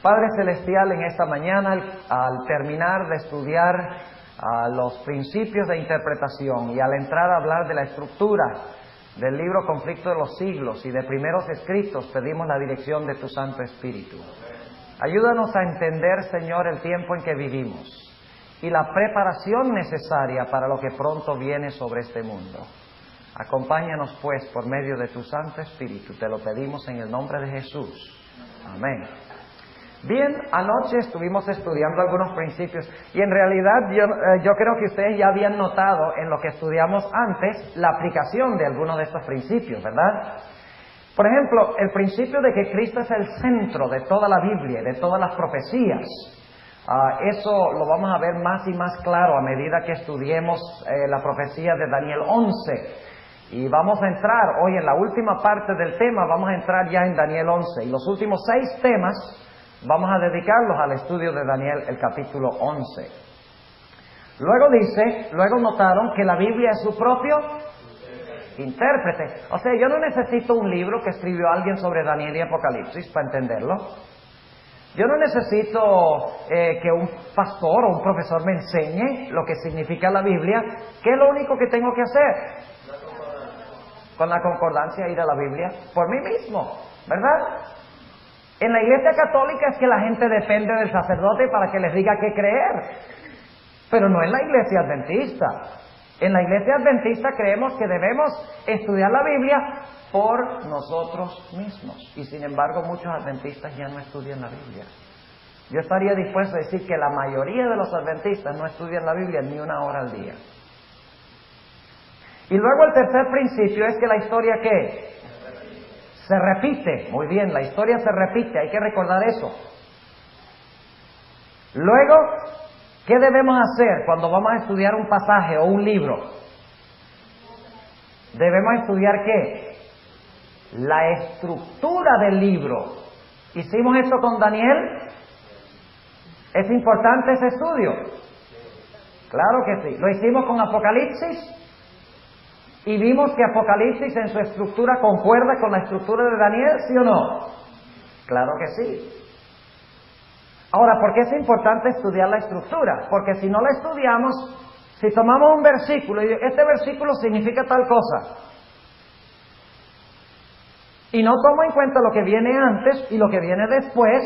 Padre Celestial, en esta mañana, al terminar de estudiar los principios de interpretación y al entrar a hablar de la estructura del libro Conflicto de los Siglos y de primeros escritos, pedimos la dirección de tu Santo Espíritu. Ayúdanos a entender, Señor, el tiempo en que vivimos y la preparación necesaria para lo que pronto viene sobre este mundo. Acompáñanos, pues, por medio de tu Santo Espíritu. Te lo pedimos en el nombre de Jesús. Amén. Bien, anoche estuvimos estudiando algunos principios y en realidad yo creo que ustedes ya habían notado en lo que estudiamos antes la aplicación de algunos de estos principios, ¿verdad? Por ejemplo, el principio de que Cristo es el centro de toda la Biblia, de todas las profecías. Eso lo vamos a ver más y más claro a medida que estudiemos la profecía de Daniel 11. Y vamos a entrar hoy en la última parte del tema, vamos a entrar ya en Daniel 11. Y los últimos 6 temas vamos a dedicarlos al estudio de Daniel, el capítulo 11. Luego notaron que la Biblia es su propio intérprete. O sea, yo no necesito un libro que escribió alguien sobre Daniel y Apocalipsis para entenderlo. Yo no necesito que un pastor o un profesor me enseñe lo que significa la Biblia. ¿Qué es lo único que tengo que hacer? Con la concordancia ir a la Biblia por mí mismo, ¿verdad? En la Iglesia Católica es que la gente depende del sacerdote para que les diga qué creer, pero no en la Iglesia Adventista. En la Iglesia Adventista creemos que debemos estudiar la Biblia por nosotros mismos, y sin embargo muchos adventistas ya no estudian la Biblia. Yo estaría dispuesto a decir que la mayoría de los adventistas no estudian la Biblia ni una hora al día. Y luego el tercer principio es que la historia, ¿qué? Se repite. Muy bien, la historia se repite, hay que recordar eso. Luego, ¿qué debemos hacer cuando vamos a estudiar un pasaje o un libro? Debemos estudiar ¿qué? La estructura del libro. ¿Hicimos eso con Daniel? ¿Es importante ese estudio? Claro que sí. ¿Lo hicimos con Apocalipsis? Y vimos que Apocalipsis en su estructura concuerda con la estructura de Daniel, ¿sí o no? Claro que sí. Ahora, ¿por qué es importante estudiar la estructura? Porque si no la estudiamos, si tomamos un versículo y este versículo significa tal cosa, y no tomo en cuenta lo que viene antes y lo que viene después,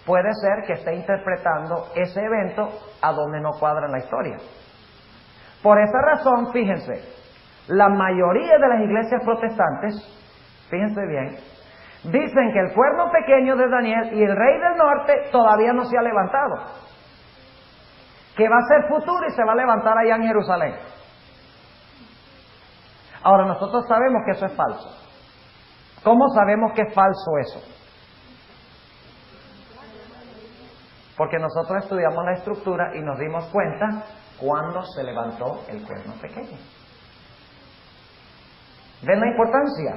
puede ser que esté interpretando ese evento a donde no cuadra en la historia. Por esa razón, fíjense, la mayoría de las iglesias protestantes, fíjense bien, dicen que el cuerno pequeño de Daniel y el rey del norte todavía no se ha levantado, que va a ser futuro y se va a levantar allá en Jerusalén. Ahora, nosotros sabemos que eso es falso. ¿Cómo sabemos que es falso eso? Porque nosotros estudiamos la estructura y nos dimos cuenta cuándo se levantó el cuerno pequeño. ¿Ven la importancia?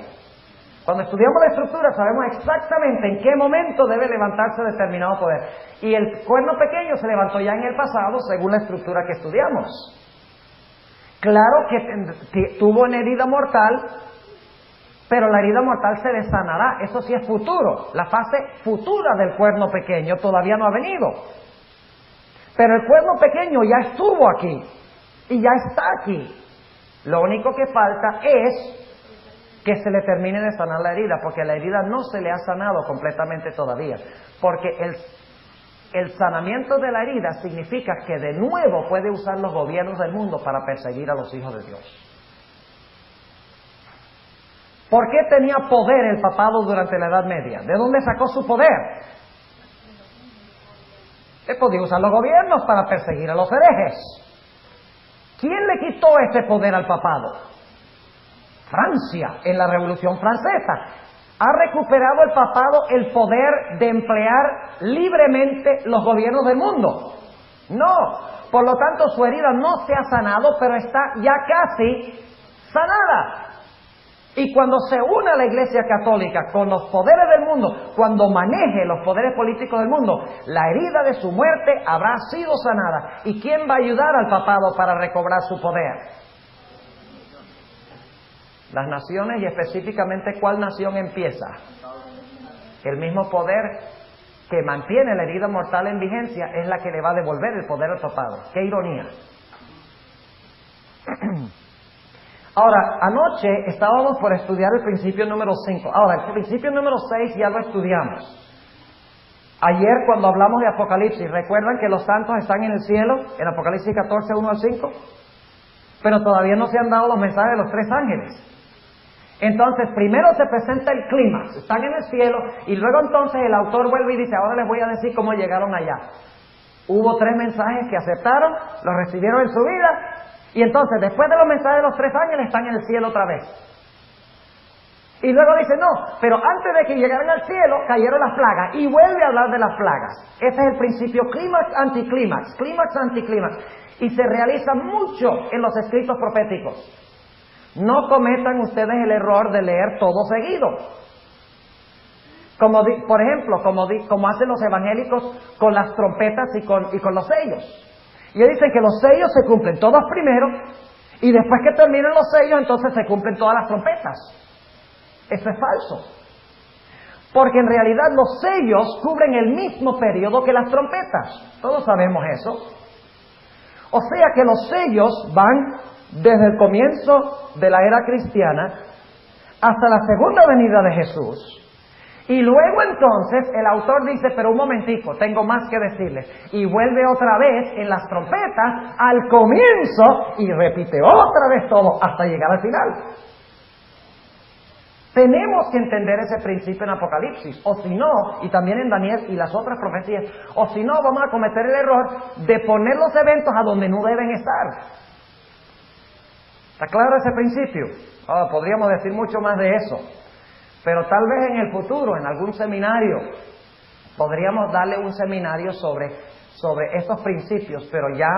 Cuando estudiamos la estructura sabemos exactamente en qué momento debe levantarse determinado poder. Y el cuerno pequeño se levantó ya en el pasado según la estructura que estudiamos. Claro que tuvo una herida mortal, pero la herida mortal se le sanará. Eso sí es futuro. La fase futura del cuerno pequeño todavía no ha venido. Pero el cuerno pequeño ya estuvo aquí y ya está aquí. Lo único que falta es que se le termine de sanar la herida, porque la herida no se le ha sanado completamente todavía. Porque el sanamiento de la herida significa que de nuevo puede usar los gobiernos del mundo para perseguir a los hijos de Dios. ¿Por qué tenía poder el papado durante la Edad Media? ¿De dónde sacó su poder? Él podía usar los gobiernos para perseguir a los herejes. ¿Quién le quitó ese poder al papado? Francia, en la Revolución Francesa. ¿Ha recuperado el papado el poder de emplear libremente los gobiernos del mundo? No. Por lo tanto, su herida no se ha sanado, pero está ya casi sanada. Y cuando se una la Iglesia Católica con los poderes del mundo, cuando maneje los poderes políticos del mundo, la herida de su muerte habrá sido sanada. ¿Y quién va a ayudar al papado para recobrar su poder? Las naciones, y específicamente, ¿cuál nación empieza? El mismo poder que mantiene la herida mortal en vigencia es la que le va a devolver el poder al Padre. ¡Qué ironía! Ahora, anoche estábamos por estudiar el principio número 5. Ahora, el principio número 6 ya lo estudiamos. Ayer cuando hablamos de Apocalipsis, ¿recuerdan que los santos están en el cielo? En Apocalipsis 14, 1 al 5. Pero todavía no se han dado los mensajes de los 3 ángeles. Entonces, primero se presenta el clímax, están en el cielo, y luego entonces el autor vuelve y dice, ahora les voy a decir cómo llegaron allá. Hubo 3 mensajes que aceptaron, los recibieron en su vida, y entonces después de los mensajes de los 3 ángeles están en el cielo otra vez. Y luego dice, no, pero antes de que llegaran al cielo cayeron las plagas, y vuelve a hablar de las plagas. Ese es el principio clímax, anticlímax, clímax, anticlímax, y se realiza mucho en los escritos proféticos. No cometan ustedes el error de leer todo seguido. Por ejemplo, como hacen los evangélicos con las trompetas y con los sellos. Y ellos dicen que los sellos se cumplen todos primero, y después que terminan los sellos, entonces se cumplen todas las trompetas. Eso es falso. Porque en realidad los sellos cubren el mismo periodo que las trompetas. Todos sabemos eso. O sea que los sellos van desde el comienzo de la era cristiana hasta la segunda venida de Jesús. Y luego entonces el autor dice, pero un momentico, tengo más que decirles. Y vuelve otra vez en las trompetas al comienzo y repite otra vez todo hasta llegar al final. Tenemos que entender ese principio en Apocalipsis, o si no, y también en Daniel y las otras profecías, o si no vamos a cometer el error de poner los eventos a donde no deben estar. ¿Está claro ese principio? Podríamos decir mucho más de eso, pero tal vez en el futuro, en algún seminario, podríamos darle un seminario sobre estos principios, pero ya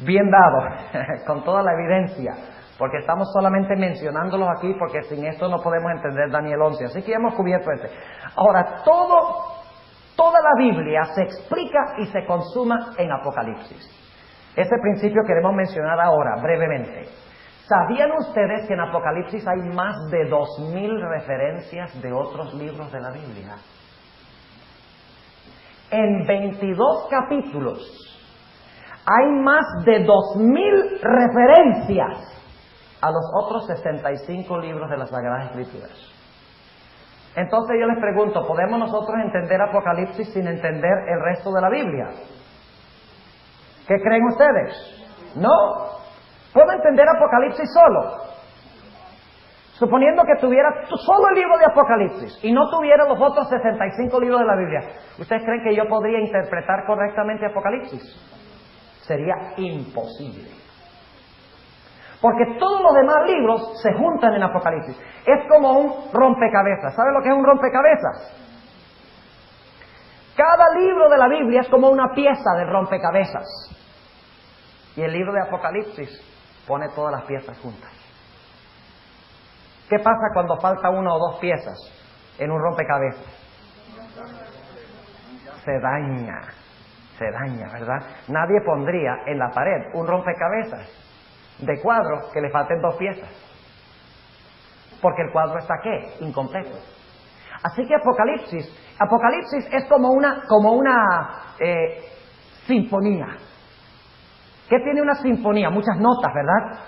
bien dado, con toda la evidencia, porque estamos solamente mencionándolos aquí, porque sin esto no podemos entender Daniel 11, así que ya hemos cubierto este. Ahora, toda la Biblia se explica y se consuma en Apocalipsis. Ese principio queremos mencionar ahora, brevemente. ¿Sabían ustedes que en Apocalipsis hay más de 2000 referencias de otros libros de la Biblia? En 22 capítulos hay más de 2000 referencias a los otros 65 libros de las Sagradas Escrituras. Entonces yo les pregunto, ¿podemos nosotros entender Apocalipsis sin entender el resto de la Biblia? ¿Qué creen ustedes? No. ¿Puedo entender Apocalipsis solo? Suponiendo que tuviera solo el libro de Apocalipsis y no tuviera los otros 65 libros de la Biblia, ¿ustedes creen que yo podría interpretar correctamente Apocalipsis? Sería imposible. Porque todos los demás libros se juntan en Apocalipsis. Es como un rompecabezas. ¿Sabe lo que es un rompecabezas? Cada libro de la Biblia es como una pieza del rompecabezas. Y el libro de Apocalipsis pone todas las piezas juntas. ¿Qué pasa cuando falta una o dos piezas en un rompecabezas? Se daña, ¿verdad? Nadie pondría en la pared un rompecabezas de cuadro que le falten 2 piezas. Porque el cuadro está, ¿qué? Incompleto. Así que Apocalipsis es como una sinfonía. ¿Qué tiene una sinfonía? Muchas notas, ¿verdad?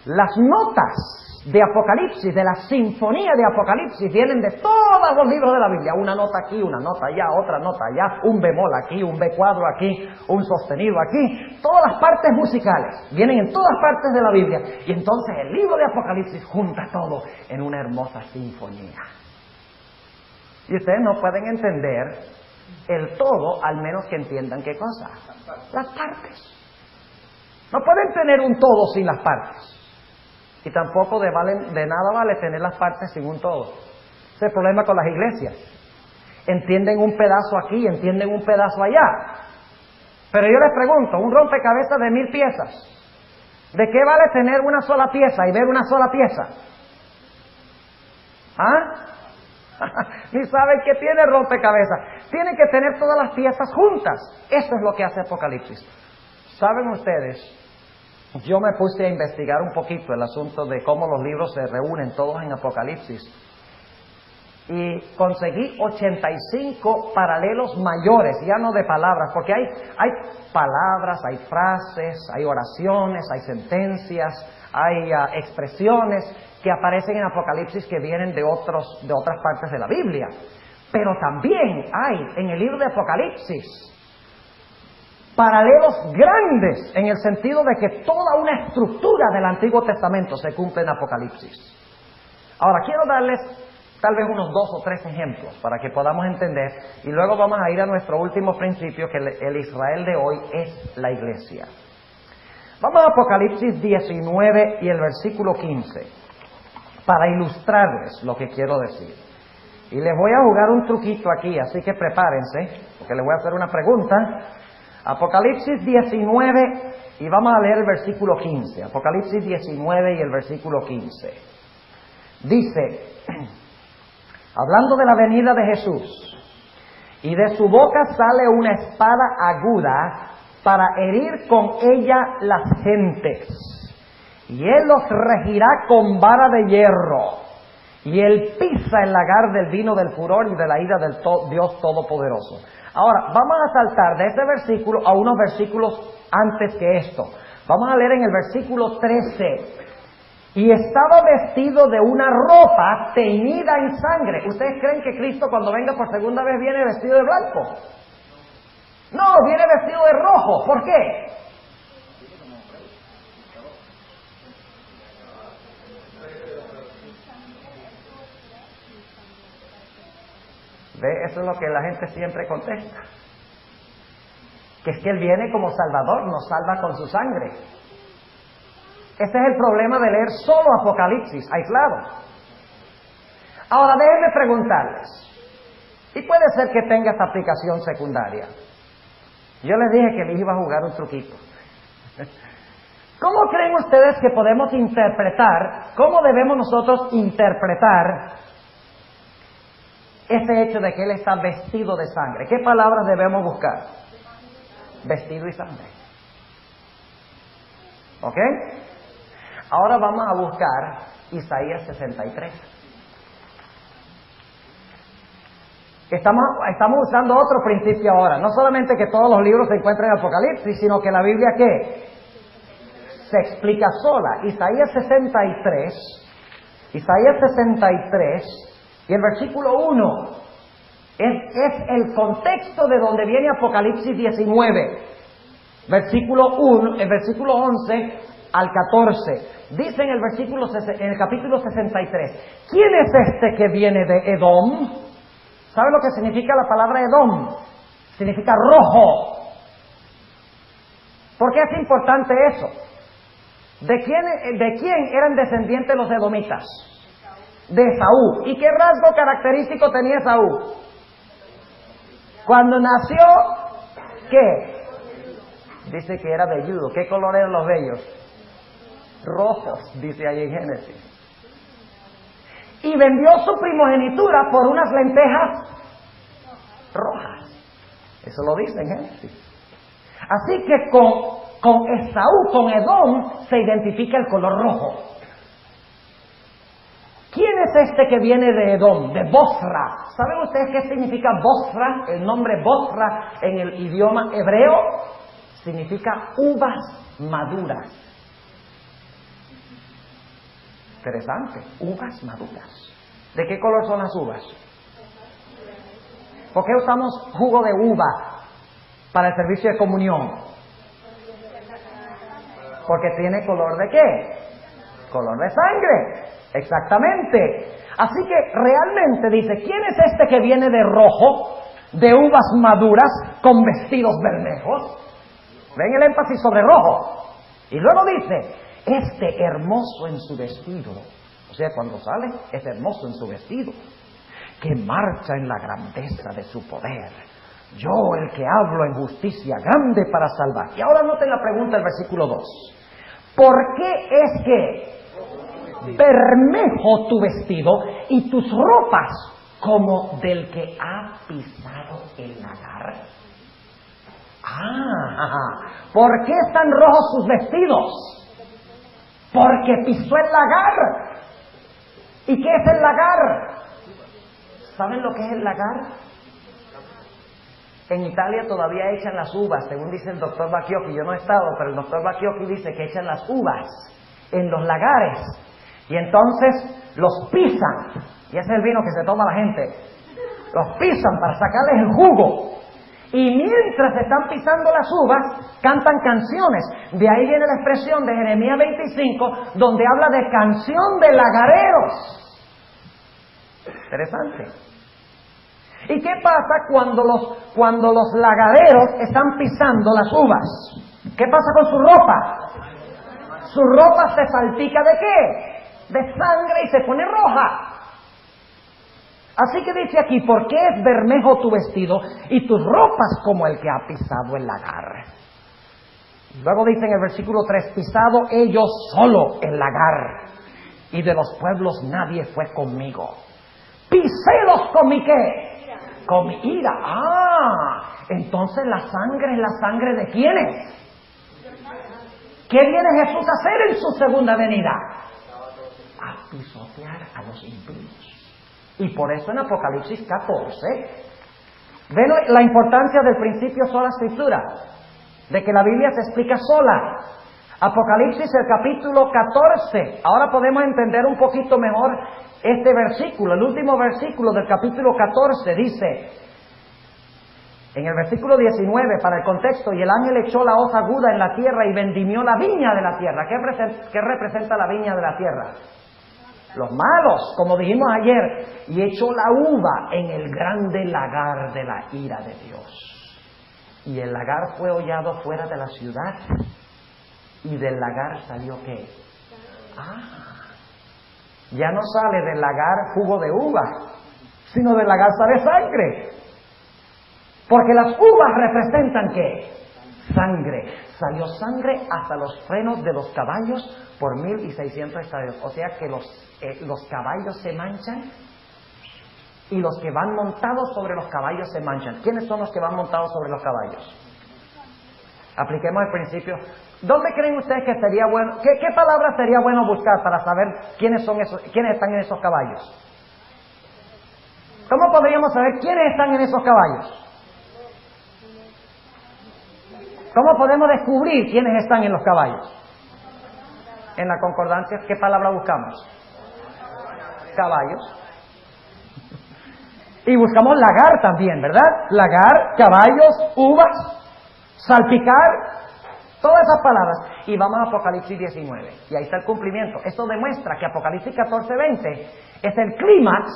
Las notas de Apocalipsis, de la sinfonía de Apocalipsis, vienen de todos los libros de la Biblia. Una nota aquí, una nota allá, otra nota allá, un bemol aquí, un B cuadro aquí, un sostenido aquí. Todas las partes musicales vienen en todas partes de la Biblia. Y entonces el libro de Apocalipsis junta todo en una hermosa sinfonía. Y ustedes no pueden entender el todo, al menos que entiendan qué cosa. Las partes. No pueden tener un todo sin las partes. Y tampoco de nada vale tener las partes sin un todo. Ese es el problema con las iglesias. Entienden un pedazo aquí, entienden un pedazo allá. Pero yo les pregunto, un rompecabezas de 1000 piezas, ¿de qué vale tener una sola pieza y ver una sola pieza? Ni saben qué tiene el rompecabezas. Tienen que tener todas las piezas juntas. Eso es lo que hace Apocalipsis. ¿Saben ustedes? Yo me puse a investigar un poquito el asunto de cómo los libros se reúnen todos en Apocalipsis. y conseguí 85 paralelos mayores, ya no de palabras, porque hay palabras, hay frases, hay oraciones, hay sentencias, hay expresiones que aparecen en Apocalipsis que vienen de otras partes de la Biblia. Pero también hay en el libro de Apocalipsis paralelos grandes en el sentido de que toda una estructura del Antiguo Testamento se cumple en Apocalipsis. Ahora, quiero darles tal vez unos 2 o 3 ejemplos para que podamos entender, y luego vamos a ir a nuestro último principio, que el Israel de hoy es la iglesia. Vamos a Apocalipsis 19 y el versículo 15, para ilustrarles lo que quiero decir. Y les voy a jugar un truquito aquí, así que prepárense, porque les voy a hacer una pregunta. Apocalipsis 19, y vamos a leer el versículo 15. Apocalipsis 19 y el versículo 15. Dice, hablando de la venida de Jesús, y de su boca sale una espada aguda para herir con ella las gentes, y él los regirá con vara de hierro, y él pisa el lagar del vino del furor y de la ira del Dios Todopoderoso. Ahora, vamos a saltar de este versículo a unos versículos antes que esto. Vamos a leer en el versículo 13. Y estaba vestido de una ropa teñida en sangre. ¿Ustedes creen que Cristo cuando venga por segunda vez viene vestido de blanco? No, viene vestido de rojo. ¿Por qué? ¿Ve? Eso es lo que la gente siempre contesta. Que es que Él viene como Salvador, nos salva con su sangre. Este es el problema de leer solo Apocalipsis, aislado. Ahora déjenme preguntarles, y puede ser que tenga esta aplicación secundaria. Yo les dije que les iba a jugar un truquito. ¿Cómo creen ustedes que podemos interpretar, cómo debemos nosotros interpretar ese hecho de que Él está vestido de sangre? ¿Qué palabras debemos buscar? Vestido y sangre. ¿Ok? Ahora vamos a buscar Isaías 63. Estamos usando otro principio ahora. No solamente que todos los libros se encuentran en Apocalipsis, sino que la Biblia, ¿qué? Se explica sola. Isaías 63 y el versículo 1 es el contexto de donde viene Apocalipsis 19. Versículo 1, el versículo 11 al 14. Dice en el capítulo 63, ¿quién es este que viene de Edom? ¿Sabe lo que significa la palabra Edom? Significa rojo. ¿Por qué es importante eso? ¿De quién eran descendientes los edomitas? De Esaú. ¿Y qué rasgo característico tenía Esaú? Cuando nació, ¿qué? Dice que era velludo. ¿Qué color eran los vellos? Rojos, dice ahí en Génesis. Y vendió su primogenitura por unas lentejas rojas. Eso lo dice en Génesis. Así que con Esaú, con Edom, se identifica el color rojo. ¿Quién es este que viene de Edom? De Bosra. ¿Saben ustedes qué significa Bosra? El nombre Bosra en el idioma hebreo significa uvas maduras. Interesante, uvas maduras. ¿De qué color son las uvas? ¿Por qué usamos jugo de uva para el servicio de comunión? Porque tiene color ¿de qué? Color de sangre. Exactamente. Así que realmente dice, ¿quién es este que viene de rojo, de uvas maduras, con vestidos bermejos? ¿Ven el énfasis sobre rojo? Y luego dice, este hermoso en su vestido, o sea, cuando sale, es hermoso en su vestido, que marcha en la grandeza de su poder. Yo, el que hablo en justicia, grande para salvar. Y ahora noten la pregunta del versículo 2. ¿Por qué es que bermejo tu vestido y tus ropas como del que ha pisado el lagar? ¿Por qué están rojos sus vestidos? Porque pisó el lagar. ¿Y qué es el lagar? ¿Saben lo que es el lagar? En Italia todavía echan las uvas, según dice el doctor Bacchiocchi. Yo no he estado, pero el doctor Bacchiocchi dice que echan las uvas en los lagares y entonces los pisan. Y ese es el vino que se toma la gente. Los pisan para sacarles el jugo. Y mientras están pisando las uvas, cantan canciones. De ahí viene la expresión de Jeremías 25, donde habla de canción de lagareros. Interesante. ¿Y qué pasa cuando los lagareros están pisando las uvas? ¿Qué pasa con su ropa? Su ropa se salpica ¿de qué? De sangre y se pone roja. Así que dice aquí, ¿por qué es bermejo tu vestido y tus ropas como el que ha pisado el lagar? Luego dice en el versículo 3, pisado he yo solo el lagar, y de los pueblos nadie fue conmigo. Pisélos con mi ¿qué? Con mi ira. Entonces la sangre es la sangre ¿de quiénes? ¿Qué viene Jesús a hacer en su segunda venida? A pisotear a los impíos. Y por eso en Apocalipsis 14, ven la importancia del principio sola escritura, de que la Biblia se explica sola. Apocalipsis el capítulo 14, ahora podemos entender un poquito mejor este versículo. El último versículo del capítulo 14 dice, en el versículo 19, para el contexto, y el ángel echó la hoz aguda en la tierra y vendimió la viña de la tierra. ¿Qué representa la viña de la tierra? Los malos, como dijimos ayer, y echó la uva en el grande lagar de la ira de Dios. Y el lagar fue hollado fuera de la ciudad, y del lagar salió ¿qué? Ya no sale del lagar jugo de uva, sino del lagar sale sangre. Porque las uvas representan ¿qué? Sangre. Salió sangre hasta los frenos de los caballos por 1,600 estadios. O sea que los caballos se manchan y los que van montados sobre los caballos se manchan. ¿Quiénes son los que van montados sobre los caballos? Apliquemos el principio. ¿Dónde creen ustedes que sería bueno? ¿Qué palabra sería bueno buscar para saber quiénes están en esos caballos? ¿Cómo podríamos saber quiénes están en esos caballos? ¿Cómo podemos descubrir quiénes están en los caballos? En la concordancia, ¿qué palabra buscamos? Caballos. Y buscamos lagar también, ¿verdad? Lagar, caballos, uvas, salpicar, todas esas palabras. Y vamos a Apocalipsis 19. Y ahí está el cumplimiento. Esto demuestra que Apocalipsis 14:20 es el clímax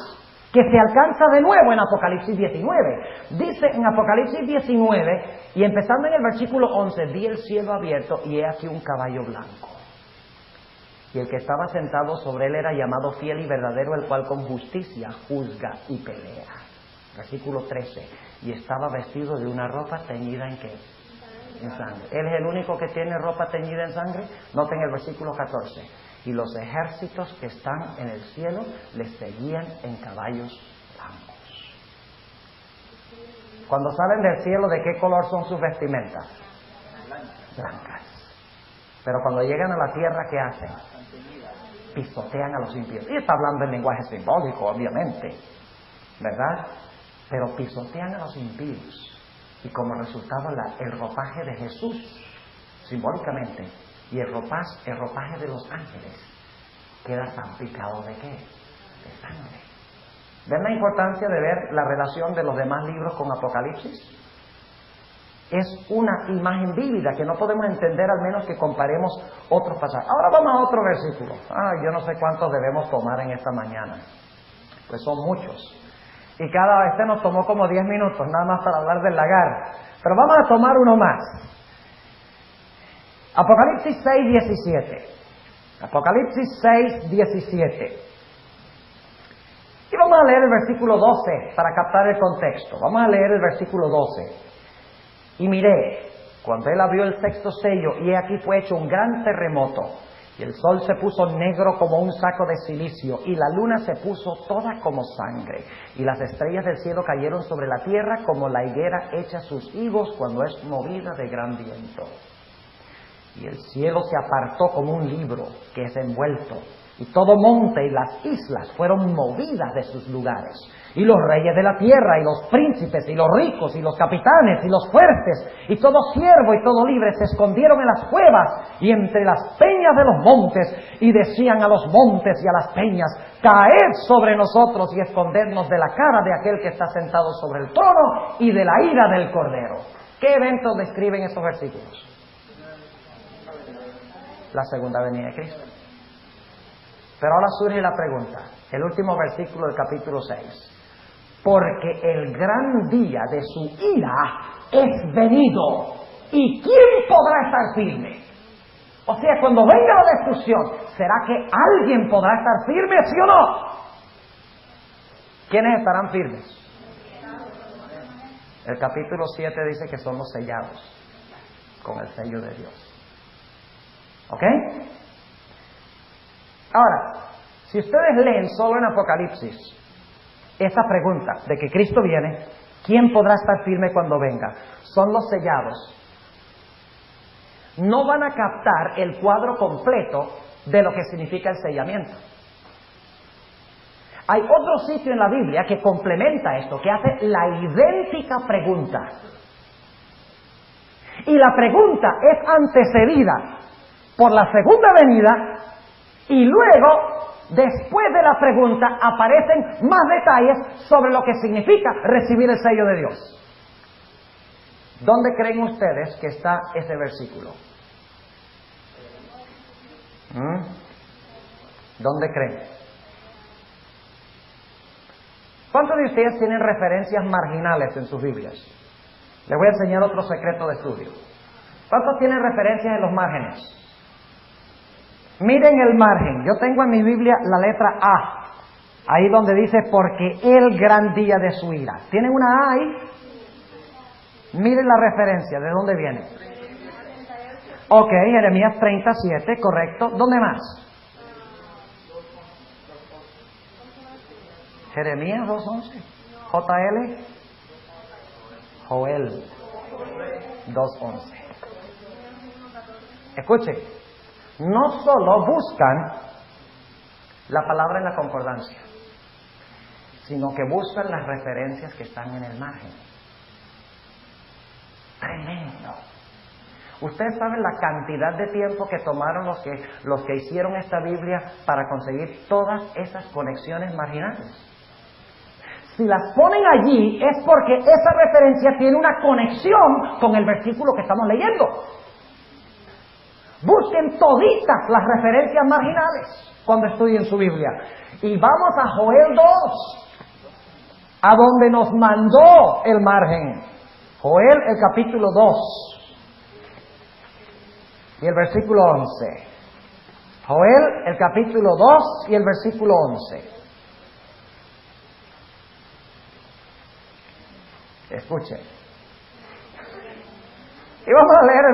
que se alcanza de nuevo en Apocalipsis 19. Dice en Apocalipsis 19, y empezando en el versículo 11, vi el cielo abierto y he aquí un caballo blanco. Y el que estaba sentado sobre él era llamado fiel y verdadero, el cual con justicia juzga y pelea. Versículo 13, y estaba vestido de una ropa teñida ¿en qué? En sangre. ¿Él es el único que tiene ropa teñida en sangre? Noten el versículo 14. Y los ejércitos que están en el cielo les seguían en caballos blancos. Cuando salen del cielo, ¿de qué color son sus vestimentas? Blancas. Pero cuando llegan a la tierra, ¿qué hacen? Pisotean a los impíos. Y está hablando en lenguaje simbólico, obviamente, ¿verdad? Pero pisotean a los impíos. Y como resultado el ropaje de Jesús, simbólicamente, y el ropaje de los ángeles queda salpicado ¿de qué? De sangre. ¿Ven la importancia de ver la relación de los demás libros con Apocalipsis? Es una imagen vívida que no podemos entender al menos que comparemos otros pasajes. Ahora vamos a otro versículo. Yo no sé cuántos debemos tomar en esta mañana. Pues son muchos. Y cada vez nos tomó como 10 minutos nada más para hablar del lagar. Pero vamos a tomar uno más. Apocalipsis 6:17. Apocalipsis 6:17. Y vamos a leer el versículo 12 para captar el contexto. Vamos a leer el versículo 12. Y miré, cuando él abrió el sexto sello, y he aquí fue hecho un gran terremoto, y el sol se puso negro como un saco de cilicio, y la luna se puso toda como sangre, y las estrellas del cielo cayeron sobre la tierra como la higuera echa sus higos cuando es movida de gran viento. Y el cielo se apartó como un libro que es envuelto, y todo monte y las islas fueron movidas de sus lugares. Y los reyes de la tierra, y los príncipes, y los ricos, y los capitanes, y los fuertes, y todo siervo y todo libre se escondieron en las cuevas y entre las peñas de los montes, y decían a los montes y a las peñas: caed sobre nosotros y escondednos de la cara de aquel que está sentado sobre el trono y de la ira del Cordero. ¿Qué eventos describen esos versículos? La segunda venida de Cristo. Pero ahora surge la pregunta, el último versículo del capítulo 6. Porque el gran día de su ira es venido, ¿y quién podrá estar firme? O sea, cuando venga la destrucción, ¿será que alguien podrá estar firme, sí o no? ¿Quiénes estarán firmes? El capítulo 7 dice que son los sellados con el sello de Dios. ¿Ok? Ahora, si ustedes leen solo en Apocalipsis esta pregunta de que Cristo viene, ¿quién podrá estar firme cuando venga? Son los sellados. No van a captar el cuadro completo de lo que significa el sellamiento. Hay otro sitio en la Biblia que complementa esto, que hace la idéntica pregunta. Y la pregunta es antecedida por la segunda venida, y luego, después de la pregunta, aparecen más detalles sobre lo que significa recibir el sello de Dios. ¿Dónde creen ustedes que está ese versículo? ¿Dónde creen? ¿Cuántos de ustedes tienen referencias marginales en sus Biblias? Les voy a enseñar otro secreto de estudio. ¿Cuántos tienen referencias en los márgenes? Miren el margen. Yo tengo en mi Biblia la letra A. Ahí donde dice, porque el gran día de su ira. ¿Tienen una A ahí? Miren la referencia. ¿De dónde viene? Ok, Jeremías 37, correcto. ¿Dónde más? Jeremías 2.11. JL. Joel 2.11. Escuchen. No solo buscan la palabra en la concordancia, sino que buscan las referencias que están en el margen. Tremendo. Ustedes saben la cantidad de tiempo que tomaron los que hicieron esta Biblia para conseguir todas esas conexiones marginales. Si las ponen allí es porque esa referencia tiene una conexión con el versículo que estamos leyendo. Busquen toditas las referencias marginales cuando estudien su Biblia. Y vamos a Joel 2, a donde nos mandó el margen. Joel, el capítulo 2 y el versículo 11. Joel, el capítulo 2 y el versículo 11. Escuchen. Y vamos a leer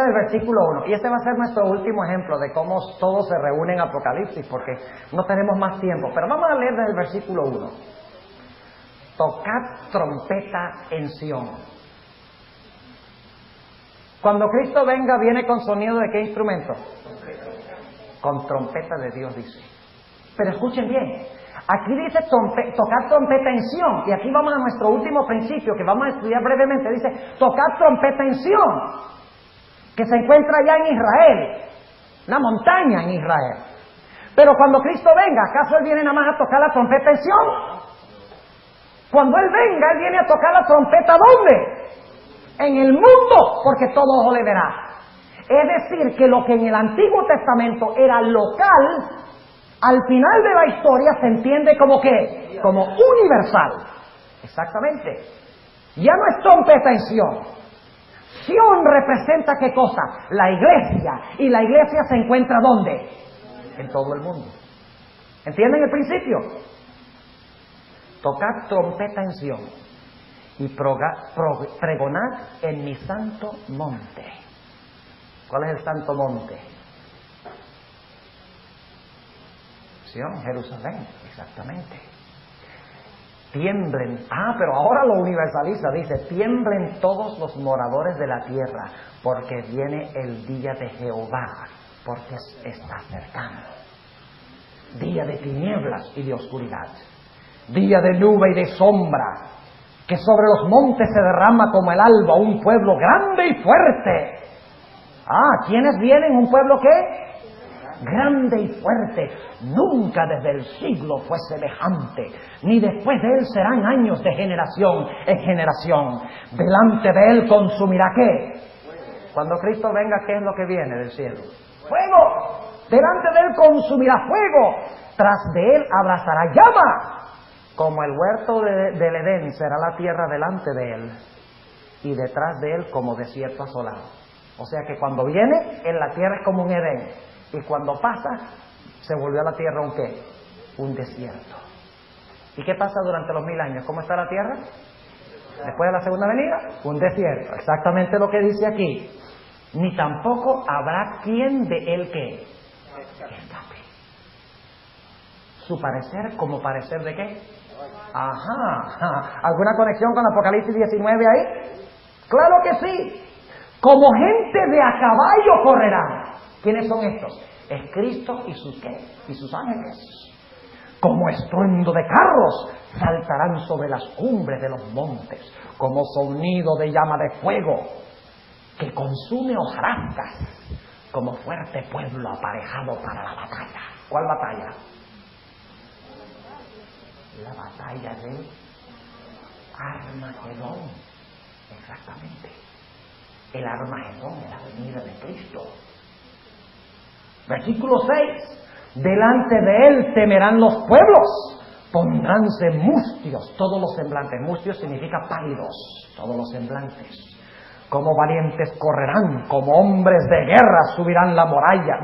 el versículo 1. Y este va a ser nuestro último ejemplo de cómo todo se reúne en Apocalipsis, porque no tenemos más tiempo. Pero vamos a leer desde el versículo 1. Tocad trompeta en Sión. Cuando Cristo venga, ¿viene con sonido de qué instrumento? Con trompeta de Dios, dice. Pero escuchen bien. Aquí dice tocar trompeta en Sión. Y aquí vamos a nuestro último principio que vamos a estudiar brevemente. Dice tocar trompeta en Sión, que se encuentra allá en Israel, una montaña en Israel. Pero cuando Cristo venga, ¿acaso Él viene nada más a tocar la trompeta en Sión? Cuando Él venga, Él viene a tocar la trompeta ¿dónde? En el mundo, porque todo ojo le verá. Es decir, que lo que en el Antiguo Testamento era local, al final de la historia se entiende como ¿qué? Como universal. Exactamente. Ya no es trompeta en Sión. Sión representa ¿qué cosa? La iglesia. Y la iglesia se encuentra ¿dónde? En todo el mundo. ¿Entienden el principio? Tocad trompeta en Sión y pregonad en mi santo monte. ¿Cuál es el santo monte? Sión, Jerusalén, exactamente. Tiemblen, pero ahora lo universaliza, dice, tiemblen todos los moradores de la tierra, porque viene el día de Jehová, porque está cercano. día de tinieblas y de oscuridad, día de nube y de sombra, que sobre los montes se derrama como el alba un pueblo grande y fuerte. ¿Quiénes vienen? ¿Un pueblo qué? Grande y fuerte. Nunca desde el siglo fue semejante, ni después de él serán años de generación en generación. Delante de él consumirá ¿qué? Cuando Cristo venga, ¿qué es lo que viene del cielo? ¡Fuego! Delante de él consumirá fuego, tras de él abrazará llama. Como el huerto del Edén será la tierra delante de él, y detrás de él como desierto asolado. O sea que cuando viene, en la tierra es como un Edén, y cuando pasa, se volvió a la tierra un ¿qué? Un desierto. ¿Y qué pasa durante los 1000 años? ¿Cómo está la tierra? Después de la segunda venida, un desierto. Exactamente lo que dice aquí. Ni tampoco habrá quien de él ¿qué? Escape. Su parecer como parecer de ¿qué? ¿Alguna conexión con Apocalipsis 19 ahí? Claro que sí. Como gente de a caballo correrán. ¿Quiénes son estos? Es Cristo y sus ¿qué? Y sus ángeles. Como estruendo de carros saltarán sobre las cumbres de los montes, como sonido de llama de fuego que consume hojarascas, como fuerte pueblo aparejado para la batalla. ¿Cuál batalla? La batalla de Armagedón. Exactamente. El Armagedón es la venida de Cristo. Versículo 6. Delante de él temerán los pueblos, pondránse mustios todos los semblantes. Mustios significa pálidos, todos los semblantes. Como valientes correrán, como hombres de guerra subirán la muralla,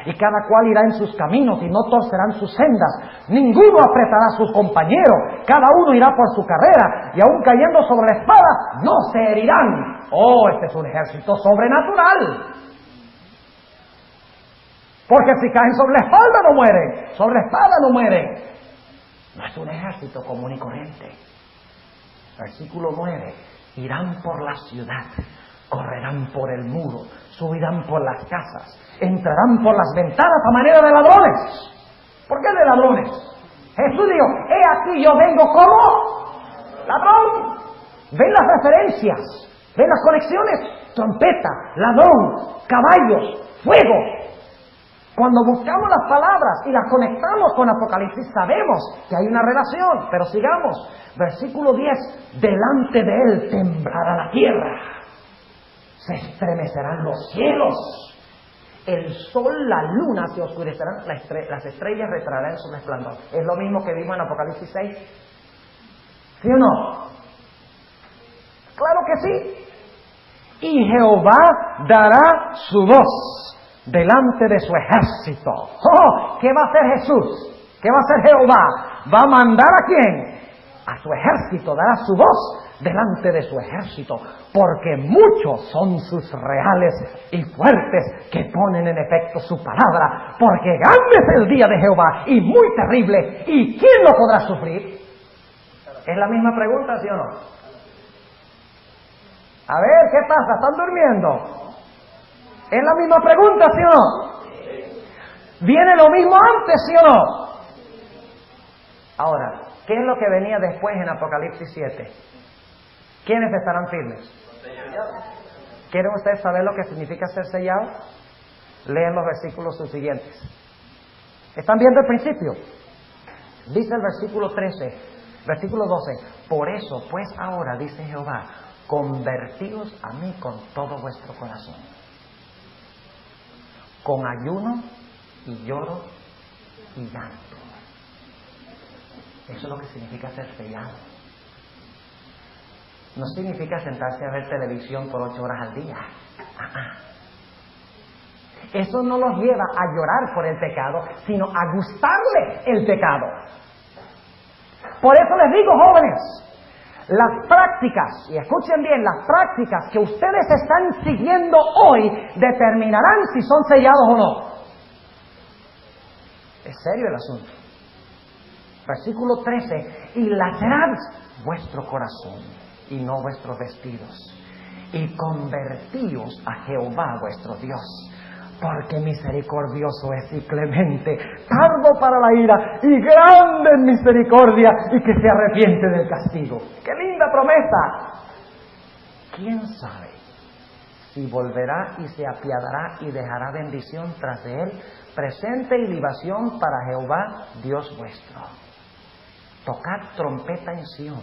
y cada cual irá en sus caminos y no torcerán sus sendas. Ninguno apretará a sus compañeros, cada uno irá por su carrera, y aun cayendo sobre la espada, no se herirán. Este es un ejército sobrenatural. Porque si caen sobre la espalda no mueren, sobre la espada no mueren. No es un ejército común y corriente. Versículo 9. Irán por la ciudad, correrán por el muro, subirán por las casas, entrarán por las ventanas a manera de ladrones. ¿Por qué de ladrones? Jesús dijo, he aquí yo vengo como ladrón. ¿Ven las referencias? ¿Ven las conexiones? Trompeta, ladrón, caballos, fuego. Cuando buscamos las palabras y las conectamos con Apocalipsis, sabemos que hay una relación, pero sigamos. Versículo 10, delante de él temblará la tierra, se estremecerán los cielos, el sol, la luna se oscurecerán, las estrellas retraerán su resplandor. Es lo mismo que vimos en Apocalipsis 6. ¿Sí o no? Claro que sí. Y Jehová dará su voz delante de su ejército. ¿Qué va a hacer Jesús? ¿Qué va a hacer Jehová? ¿Va a mandar a quién? A su ejército, dará su voz delante de su ejército, porque muchos son sus reales y fuertes que ponen en efecto su palabra, porque grande es el día de Jehová y muy terrible, ¿y quién lo podrá sufrir? ¿Es la misma pregunta, sí o no? A ver, ¿qué pasa? ¿Están durmiendo? ¿Es la misma pregunta, sí o no? ¿Viene lo mismo antes, sí o no? Ahora, ¿qué es lo que venía después en Apocalipsis 7? ¿Quiénes estarán firmes? ¿Quieren ustedes saber lo que significa ser sellado? Lean los versículos subsiguientes. ¿Están viendo el principio? Dice el versículo 13, versículo 12. Por eso, pues ahora, dice Jehová, convertíos a mí con todo vuestro corazón, con ayuno y lloro y llanto. Eso es lo que significa ser sellado. No significa sentarse a ver televisión por 8 horas al día. Eso no los lleva a llorar por el pecado, sino a gustarle el pecado. Por eso les digo, jóvenes, las prácticas, y escuchen bien, las prácticas que ustedes están siguiendo hoy determinarán si son sellados o no. Es serio el asunto. Versículo 13, y lacerad vuestro corazón y no vuestros vestidos, y convertíos a Jehová vuestro Dios, porque misericordioso es y clemente, tardo para la ira y grande en misericordia, y que se arrepiente del castigo. ¡Qué linda promesa! ¿Quién sabe si volverá y se apiadará y dejará bendición tras de él, presente y libación para Jehová Dios vuestro? Tocad trompeta en Sión,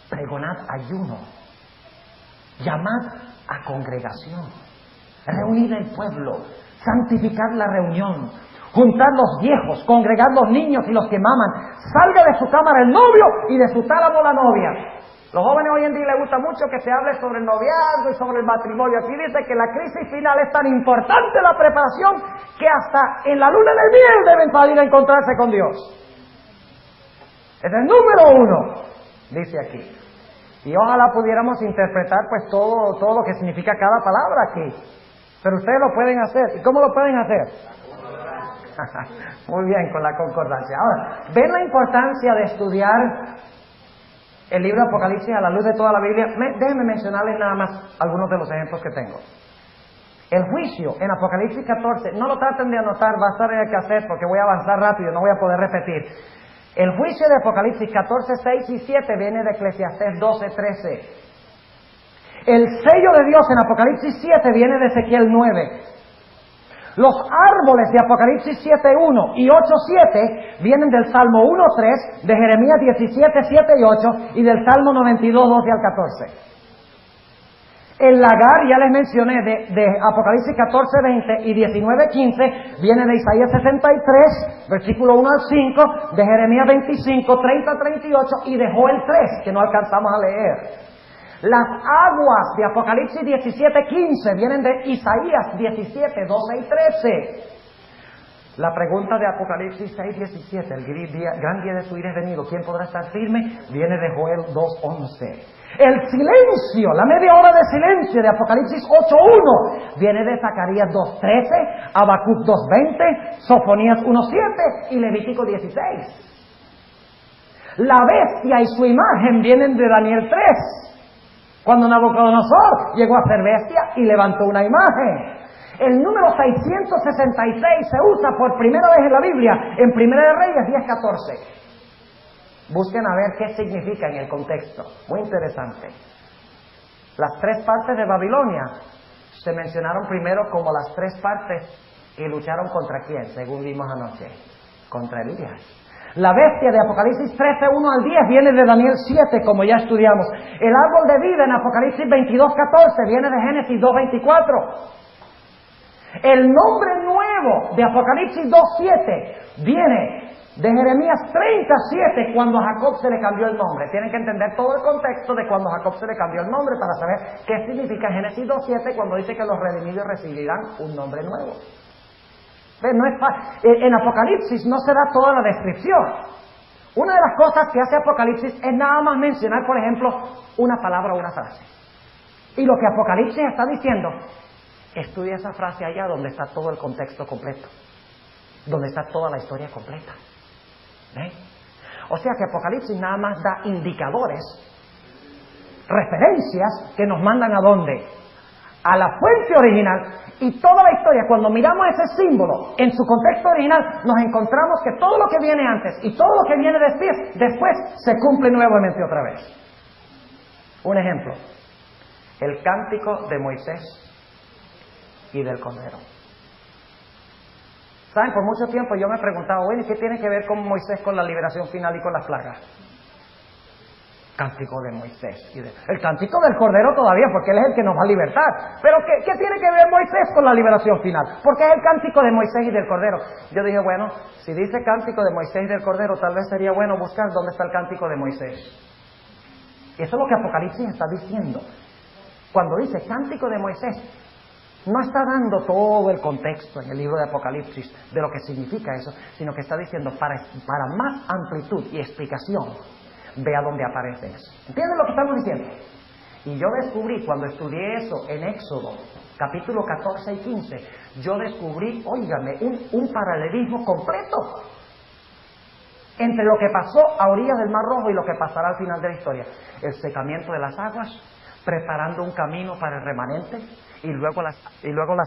pregonad ayuno, llamad a congregación, reunid el pueblo, santificad la reunión, juntad los viejos, congregad los niños y los que maman, salga de su cámara el novio y de su tálamo la novia. Los jóvenes hoy en día les gusta mucho que se hable sobre el noviazgo y sobre el matrimonio. Aquí dice que la crisis final es tan importante la preparación que hasta en la luna de miel deben salir a encontrarse con Dios. Es el número 1, dice aquí. Y ojalá pudiéramos interpretar pues todo lo que significa cada palabra aquí. Pero ustedes lo pueden hacer. ¿Y cómo lo pueden hacer? Muy bien, con la concordancia. Ahora, ¿ven la importancia de estudiar el libro de Apocalipsis a la luz de toda la Biblia? Déjenme mencionarles nada más algunos de los ejemplos que tengo. El juicio en Apocalipsis 14, no lo traten de anotar, va a estar en el cassette porque voy a avanzar rápido, no voy a poder repetir. El juicio de Apocalipsis 14, 6 y 7 viene de Eclesiastés 12, 13. El sello de Dios en Apocalipsis 7 viene de Ezequiel 9. Los árboles de Apocalipsis 7.1 y 8.7 vienen del Salmo 1.3, de Jeremías 17.7 y 8 y del Salmo 92.12 al 14. El lagar, ya les mencioné, de Apocalipsis 14.20 y 19.15 viene de Isaías 63, versículo 1 al 5, de Jeremías 25, 30 al 38 y de Joel 3, que no alcanzamos a leer. Las aguas de Apocalipsis 17:15 vienen de Isaías 17, 12 y 13. La pregunta de Apocalipsis 6:17, el gran día de su ira es venido, ¿quién podrá estar firme? Viene de Joel 2:11. El silencio, la media hora de silencio de Apocalipsis 8:1 viene de Zacarías 2:13, Habacuc 2:20, Sofonías 1:7 y Levítico 16. La bestia y su imagen vienen de Daniel 3. Cuando Nabucodonosor llegó a ser bestia y levantó una imagen. El número 666 se usa por primera vez en la Biblia, en Primera de Reyes 10:14. Busquen a ver qué significa en el contexto. Muy interesante. Las 3 partes de Babilonia se mencionaron primero como las 3 partes y lucharon contra quién, según vimos anoche. Contra Elías. La bestia de Apocalipsis 13, 1 al 10 viene de Daniel 7, como ya estudiamos. El árbol de vida en Apocalipsis 22, 14 viene de Génesis 2, 24. El nombre nuevo de Apocalipsis 2, 7 viene de Jeremías 37, cuando a Jacob se le cambió el nombre. Tienen que entender todo el contexto de cuando a Jacob se le cambió el nombre para saber qué significa Génesis 2, 7 cuando dice que los redimidos recibirán un nombre nuevo. No es en Apocalipsis no se da toda la descripción. Una de las cosas que hace Apocalipsis es nada más mencionar, por ejemplo, una palabra o una frase. Y lo que Apocalipsis está diciendo, estudia esa frase allá donde está todo el contexto completo, donde está toda la historia completa. ¿Ven? O sea que Apocalipsis nada más da indicadores, referencias que nos mandan ¿a dónde? A la fuente original. Y toda la historia, cuando miramos ese símbolo en su contexto original, nos encontramos que todo lo que viene antes y todo lo que viene después se cumple nuevamente otra vez. Un ejemplo, el cántico de Moisés y del Cordero. ¿Saben? Por mucho tiempo yo me he preguntado, bueno, ¿qué tiene que ver con Moisés con la liberación final y con las plagas? Cántico de Moisés. El cántico del Cordero todavía, porque Él es el que nos va a libertar. Pero ¿qué tiene que ver Moisés con la liberación final? Porque es el cántico de Moisés y del Cordero. Yo dije, bueno, si dice cántico de Moisés y del Cordero, tal vez sería bueno buscar dónde está el cántico de Moisés. Y eso es lo que Apocalipsis está diciendo. Cuando dice cántico de Moisés, no está dando todo el contexto en el libro de Apocalipsis de lo que significa eso, sino que está diciendo para más amplitud y explicación, vea dónde aparece eso. ¿Entienden lo que estamos diciendo? Y yo descubrí, cuando estudié eso en Éxodo, capítulo 14 y 15, yo descubrí, óigame, un paralelismo completo entre lo que pasó a orillas del Mar Rojo y lo que pasará al final de la historia. El secamiento de las aguas preparando un camino para el remanente. Y luego las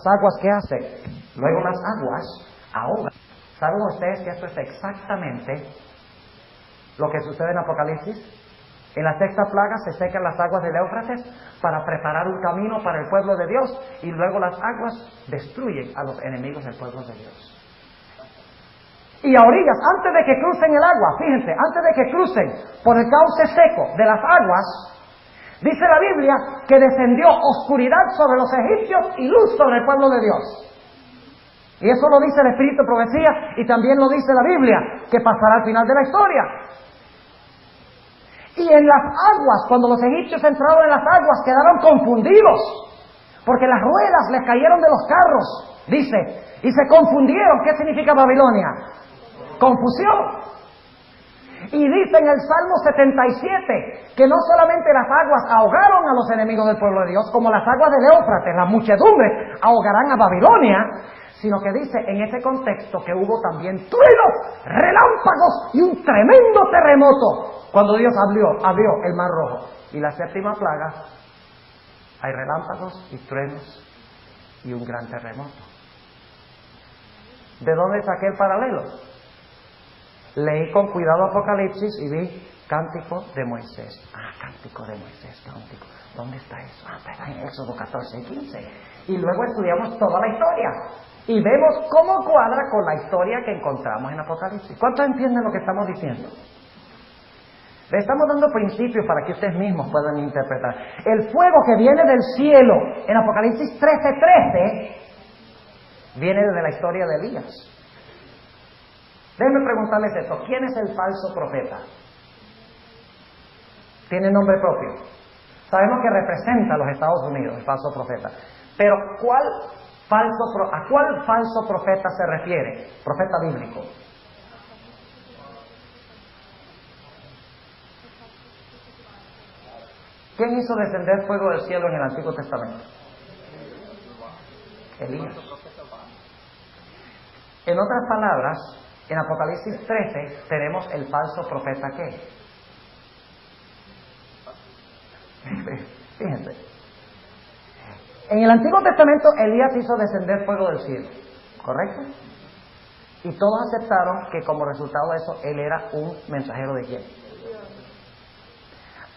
aguas, ¿qué hace? Luego las aguas ahogan. ¿Saben ustedes que esto es exactamente lo que sucede en Apocalipsis? En la sexta plaga se secan las aguas del Éufrates para preparar un camino para el pueblo de Dios, y luego las aguas destruyen a los enemigos del pueblo de Dios. Y a orillas, antes de que crucen el agua, fíjense, antes de que crucen por el cauce seco de las aguas, dice la Biblia que descendió oscuridad sobre los egipcios y luz sobre el pueblo de Dios. Y eso lo dice el Espíritu de Profecía, y también lo dice la Biblia, que pasará al final de la historia. Y en las aguas, cuando los egipcios entraron en las aguas, quedaron confundidos, porque las ruedas les cayeron de los carros, dice, y se confundieron. ¿Qué significa Babilonia? Confusión. Y dice en el Salmo 77 que no solamente las aguas ahogaron a los enemigos del pueblo de Dios, como las aguas del Éufrates, las muchedumbres ahogarán a Babilonia, sino que dice en ese contexto que hubo también truenos, relámpagos y un tremendo terremoto cuando Dios abrió el Mar Rojo. Y la séptima plaga, hay relámpagos y truenos y un gran terremoto. ¿De dónde saqué el paralelo? Leí con cuidado Apocalipsis y vi Cántico de Moisés. Cántico de Moisés, cántico. ¿Dónde está eso? Está en Éxodo 14 y 15. Y luego estudiamos toda la historia y vemos cómo cuadra con la historia que encontramos en Apocalipsis. ¿Cuántos entienden lo que estamos diciendo? Le estamos dando principios para que ustedes mismos puedan interpretar. El fuego que viene del cielo en Apocalipsis 13:13 viene de la historia de Elías. Déjenme preguntarles esto: ¿quién es el falso profeta? Tiene nombre propio. Sabemos que representa a los Estados Unidos, el falso profeta. Pero ¿a cuál falso profeta se refiere? Profeta bíblico. ¿Quién hizo descender fuego del cielo en el Antiguo Testamento? Elías. En otras palabras, en Apocalipsis 13 tenemos el falso profeta ¿qué? Fíjense. En el Antiguo Testamento Elías hizo descender fuego del cielo, ¿correcto? Y todos aceptaron que como resultado de eso él era un mensajero de quién.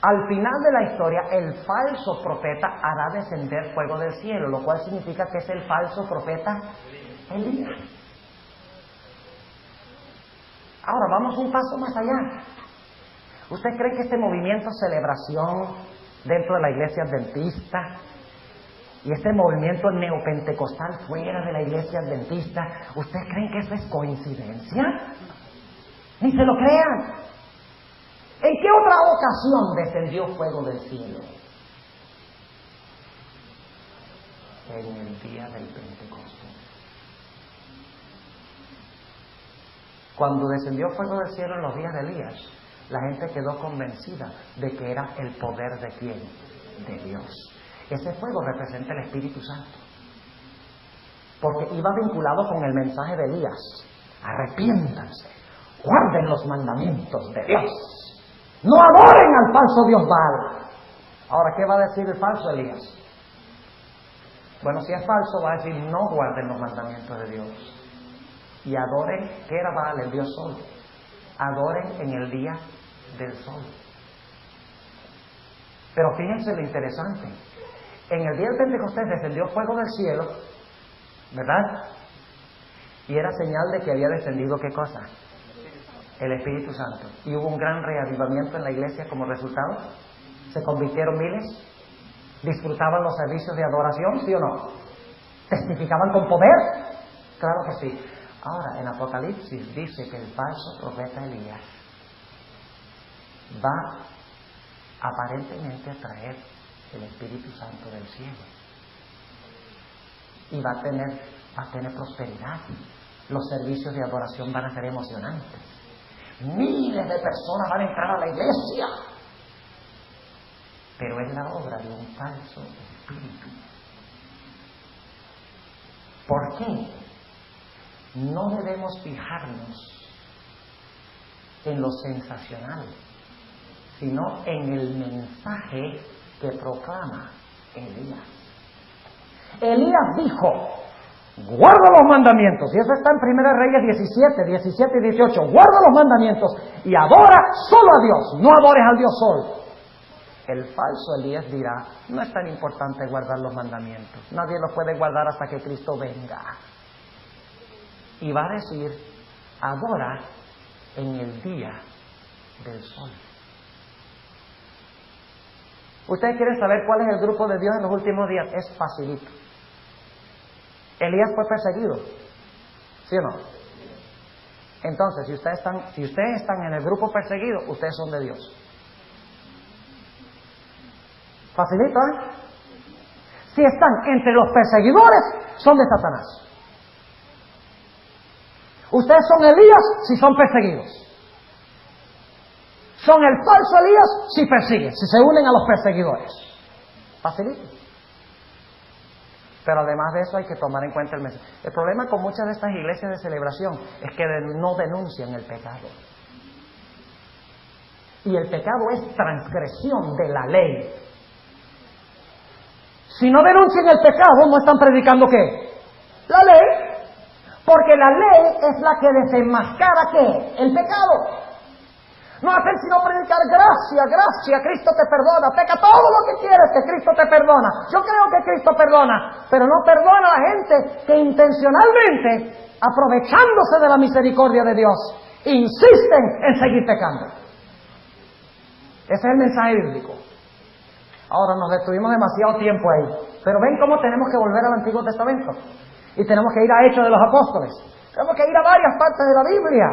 Al final de la historia el falso profeta hará descender fuego del cielo, lo cual significa que es el falso profeta Elías. Ahora vamos un paso más allá. ¿Usted cree que este movimiento celebración dentro de la iglesia adventista y este movimiento neopentecostal fuera de la iglesia adventista, ¿ustedes creen que eso es coincidencia? Ni se lo crean. ¿En qué otra ocasión descendió fuego del cielo? En el día del Pentecostés. Cuando descendió fuego del cielo en los días de Elías, la gente quedó convencida de que era el poder de ¿quién? De Dios. Ese fuego representa el Espíritu Santo, porque iba vinculado con el mensaje de Elías: arrepiéntanse, guarden los mandamientos de Dios, no adoren al falso Dios Baal. Ahora, ¿qué va a decir el falso Elías? Bueno, si es falso va a decir no guarden los mandamientos de Dios y adoren, ¿qué era Baal? El Dios Sol. Adoren en el día del sol. Pero fíjense lo interesante: en el día del Pentecostés descendió fuego del cielo, ¿verdad? Y era señal de que había descendido ¿qué cosa? El Espíritu Santo. Y hubo un gran reavivamiento en la iglesia como resultado. Se convirtieron miles, disfrutaban los servicios de adoración, ¿sí o no? Testificaban con poder, claro que sí. Ahora, en Apocalipsis dice que el falso profeta Elías va aparentemente a traer el Espíritu Santo del cielo y va a tener prosperidad. Los servicios de adoración van a ser emocionantes. Miles de personas van a entrar a la iglesia, pero es la obra de un falso espíritu. ¿Por qué? No debemos fijarnos en lo sensacional, sino en el mensaje que proclama Elías. Elías dijo, guarda los mandamientos, y eso está en 1 Reyes 17 y 18, guarda los mandamientos y adora solo a Dios, no adores al Dios Sol. El falso Elías dirá, no es tan importante guardar los mandamientos, nadie los puede guardar hasta que Cristo venga. Y va a decir, adora en el día del sol. ¿Ustedes quieren saber cuál es el grupo de Dios en los últimos días? Es facilito. Elías fue perseguido, ¿sí o no? Entonces, si ustedes están en el grupo perseguido, ustedes son de Dios. Facilito, ¿eh? Si están entre los perseguidores, son de Satanás. Ustedes son Elías si son perseguidos. Son el falso Elías si persiguen, si se unen a los perseguidores. Facilito. Pero además de eso hay que tomar en cuenta el mensaje. El problema con muchas de estas iglesias de celebración es que no denuncian el pecado. Y el pecado es transgresión de la ley. Si no denuncian el pecado, no están predicando ¿qué? La ley. Porque la ley es la que desenmascara ¿qué? El pecado. No hacen sino predicar gracia, Cristo te perdona, peca todo lo que quieres, que Cristo te perdona. Yo creo que Cristo perdona, pero no perdona a la gente que intencionalmente, aprovechándose de la misericordia de Dios, insisten en seguir pecando. Ese es el mensaje bíblico. Ahora nos detuvimos demasiado tiempo ahí, pero ven cómo tenemos que volver al Antiguo Testamento. Y tenemos que ir a Hechos de los Apóstoles. Tenemos que ir a varias partes de la Biblia.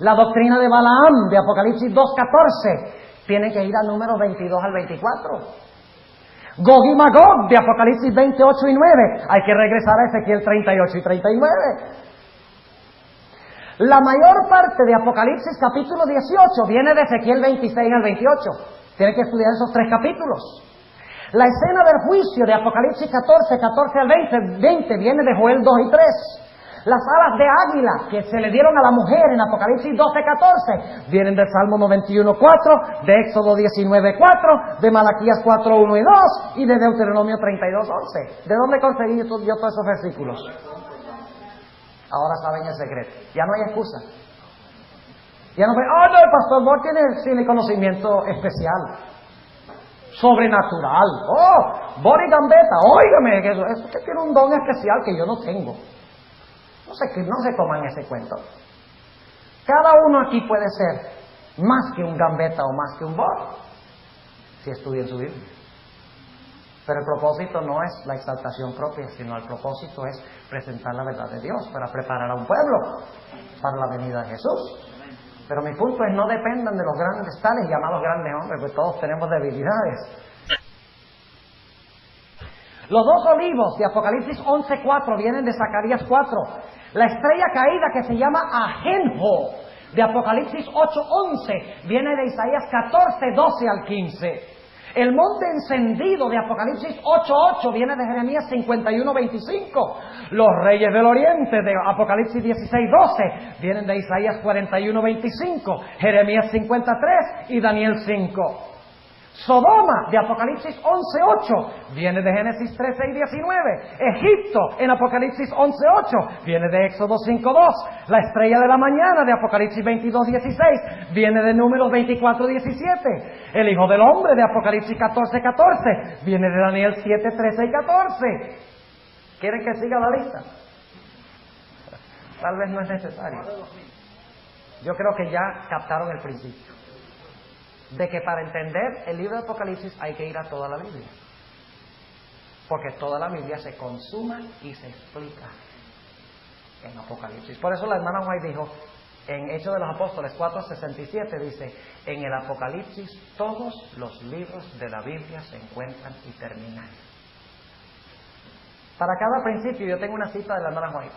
La doctrina de Balaam, de Apocalipsis 2:14, tiene que ir a Números 22 al 24. Gog y Magog, de Apocalipsis 28 y 9, hay que regresar a Ezequiel 38 y 39. La mayor parte de Apocalipsis capítulo 18 viene de Ezequiel 26 al 28. Tiene que estudiar esos 3 capítulos. La escena del juicio de Apocalipsis 14 al 20 viene de Joel 2 y 3. Las alas de águila que se le dieron a la mujer en Apocalipsis 12:14 vienen del Salmo 91:4, de Éxodo 19:4, de Malaquías 4:1 y 2 y de Deuteronomio 32:11. ¿De dónde conseguí yo todos esos versículos? Ahora saben el secreto. Ya no hay excusa. Ya no no, el pastor Bob tiene conocimiento especial, sobrenatural. Boris Gambetta, óigame, que eso que tiene un don especial que yo no tengo. No se coman ese cuento. Cada uno aquí puede ser más que un Gambetta o más que un Bob, si estudian su Biblia. Pero el propósito no es la exaltación propia, sino el propósito es presentar la verdad de Dios para preparar a un pueblo para la venida de Jesús. Pero mi punto es, no dependan de los grandes tales llamados grandes hombres, porque todos tenemos debilidades. Los 2 olivos de Apocalipsis 11:4 vienen de Zacarías 4. La estrella caída que se llama Ajenjo de Apocalipsis 8:11 viene de Isaías 14:12 al 15. El monte encendido de Apocalipsis 8:8 viene de Jeremías 51:25. Los reyes del oriente de Apocalipsis 16:12 vienen de Isaías 41:25, Jeremías 53 y Daniel 5. Sodoma de Apocalipsis 11:8 viene de Génesis 13 y 19. Egipto en Apocalipsis 11:8 viene de Éxodo 5:2. La estrella de la mañana de Apocalipsis 22:16 viene de Números 24:17. El Hijo del Hombre de Apocalipsis 14:14 viene de Daniel 7:13 y 14. ¿Quieren que siga la lista? Tal vez no es necesario. Yo creo que ya captaron el principio de que para entender el libro de Apocalipsis hay que ir a toda la Biblia, porque toda la Biblia se consuma y se explica en Apocalipsis. Por eso la hermana White dijo en Hechos de los Apóstoles 4:67, dice, en el Apocalipsis todos los libros de la Biblia se encuentran y terminan. Para cada principio yo tengo una cita de la hermana White.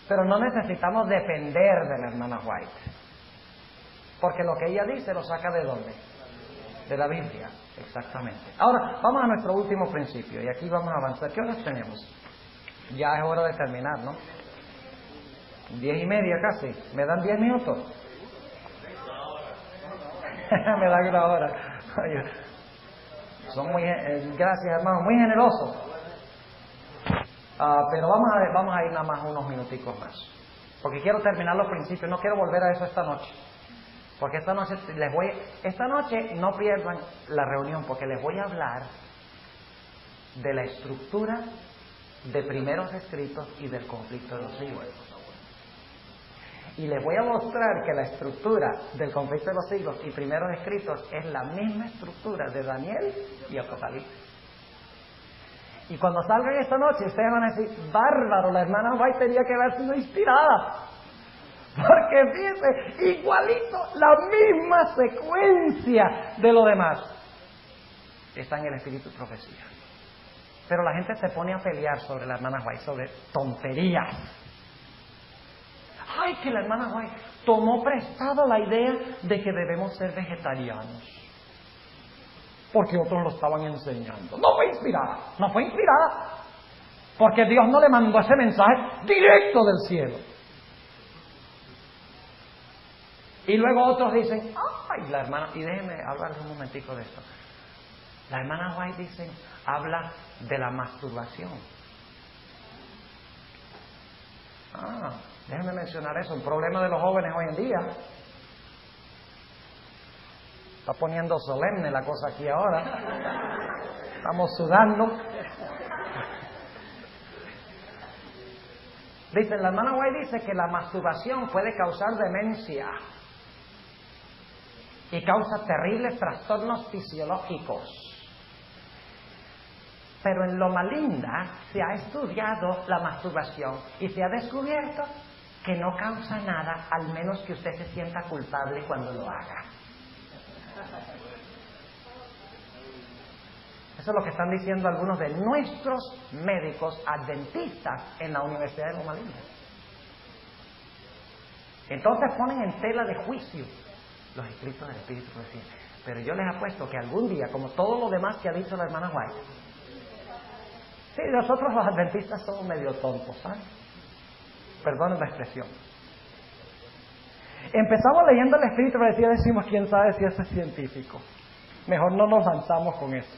Pero no necesitamos depender de la hermana White, porque lo que ella dice lo saca ¿de dónde? De la Biblia, exactamente. Ahora, vamos a nuestro último principio, y aquí vamos a avanzar. ¿Qué horas tenemos? Ya es hora de terminar, ¿no? 10:30 casi. ¿Me dan 10 minutos? Me dan una hora. Oye, son muy, gracias hermano, muy generosos. Pero vamos a ir nada más unos minuticos más. Porque quiero terminar los principios, no quiero volver a eso esta noche. Porque esta noche no pierdan la reunión, porque les voy a hablar de la estructura de primeros escritos y del conflicto de los siglos. Y les voy a mostrar que la estructura del conflicto de los siglos y primeros escritos es la misma estructura de Daniel y Apocalipsis. Y cuando salgan esta noche, ustedes van a decir, bárbaro, la hermana White tenía que haber sido inspirada. Porque fíjense, igualito, la misma secuencia de lo demás está en el espíritu y profecía. Pero la gente se pone a pelear sobre la hermana White, sobre tonterías. Ay, que la hermana White tomó prestado la idea de que debemos ser vegetarianos. Porque otros lo estaban enseñando. No fue inspirada. Porque Dios no le mandó ese mensaje directo del cielo. Y luego otros dicen, ay, la hermana, y déjenme hablarles un momentico de esto. La hermana White dice, habla de la masturbación. Déjenme mencionar eso, un problema de los jóvenes hoy en día. Está poniendo solemne la cosa aquí ahora. Estamos sudando. Dicen, la hermana White dice que la masturbación puede causar demencia y causa terribles trastornos fisiológicos. Pero en Loma Linda se ha estudiado la masturbación y se ha descubierto que no causa nada, al menos que usted se sienta culpable cuando lo haga. Eso es lo que están diciendo algunos de nuestros médicos adventistas en la Universidad de Loma Linda. Entonces ponen en tela de juicio los escritos del Espíritu Profecía. Pero yo les apuesto que algún día, como todo lo demás que ha dicho la hermana White, sí, nosotros los adventistas somos medio tontos, ¿sabes? Perdonen la expresión. Empezamos leyendo el Espíritu Profecía, decimos, quién sabe si eso es científico. Mejor no nos lanzamos con eso.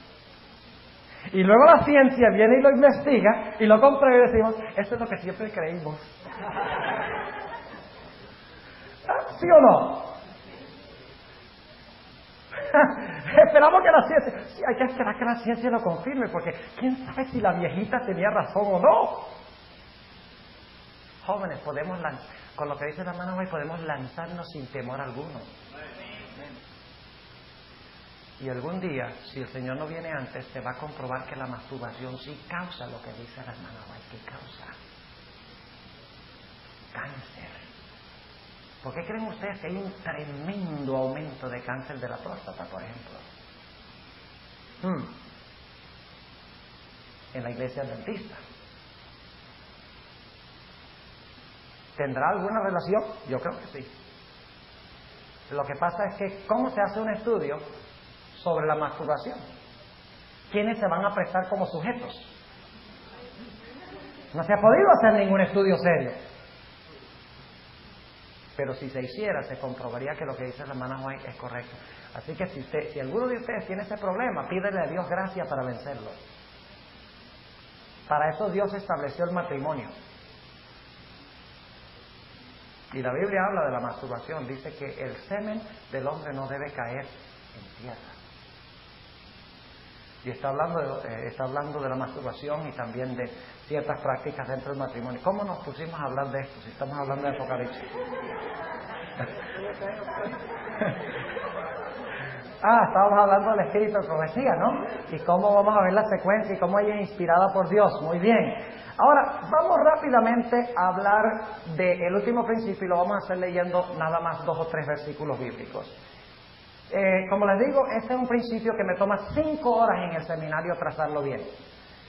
Y luego la ciencia viene y lo investiga y lo comprueba y decimos, eso es lo que siempre creímos. ¿Sí o no? Esperamos que la ciencia, sí, hay que esperar que la ciencia lo confirme, porque quién sabe si la viejita tenía razón o no. Jóvenes, podemos con lo que dice la hermana hoy, podemos lanzarnos sin temor alguno. Y algún día, si el Señor no viene antes, se va a comprobar que la masturbación sí causa lo que dice la hermana hoy, que causa cáncer. ¿Por qué creen ustedes que hay un tremendo aumento de cáncer de la próstata, por ejemplo? En la iglesia adventista. ¿Tendrá alguna relación? Yo creo que sí. Lo que pasa es que, ¿cómo se hace un estudio sobre la masturbación? ¿Quiénes se van a prestar como sujetos? No se ha podido hacer ningún estudio serio. Pero si se hiciera, se comprobaría que lo que dice la hermana White es correcto. Así que si alguno de ustedes tiene ese problema, pídele a Dios gracia para vencerlo. Para eso Dios estableció el matrimonio. Y la Biblia habla de la masturbación. Dice que el semen del hombre no debe caer en tierra. Y está hablando de la masturbación y también de ciertas prácticas dentro del matrimonio. ¿Cómo nos pusimos a hablar de esto si estamos hablando de Apocalipsis? Estábamos hablando del espíritu de profecía, ¿no? Y cómo vamos a ver la secuencia y cómo ella es inspirada por Dios. Muy bien. Ahora, vamos rápidamente a hablar del último principio y lo vamos a hacer leyendo nada más 2 o 3 versículos bíblicos. Como les digo, este es un principio que me toma 5 horas en el seminario trazarlo bien.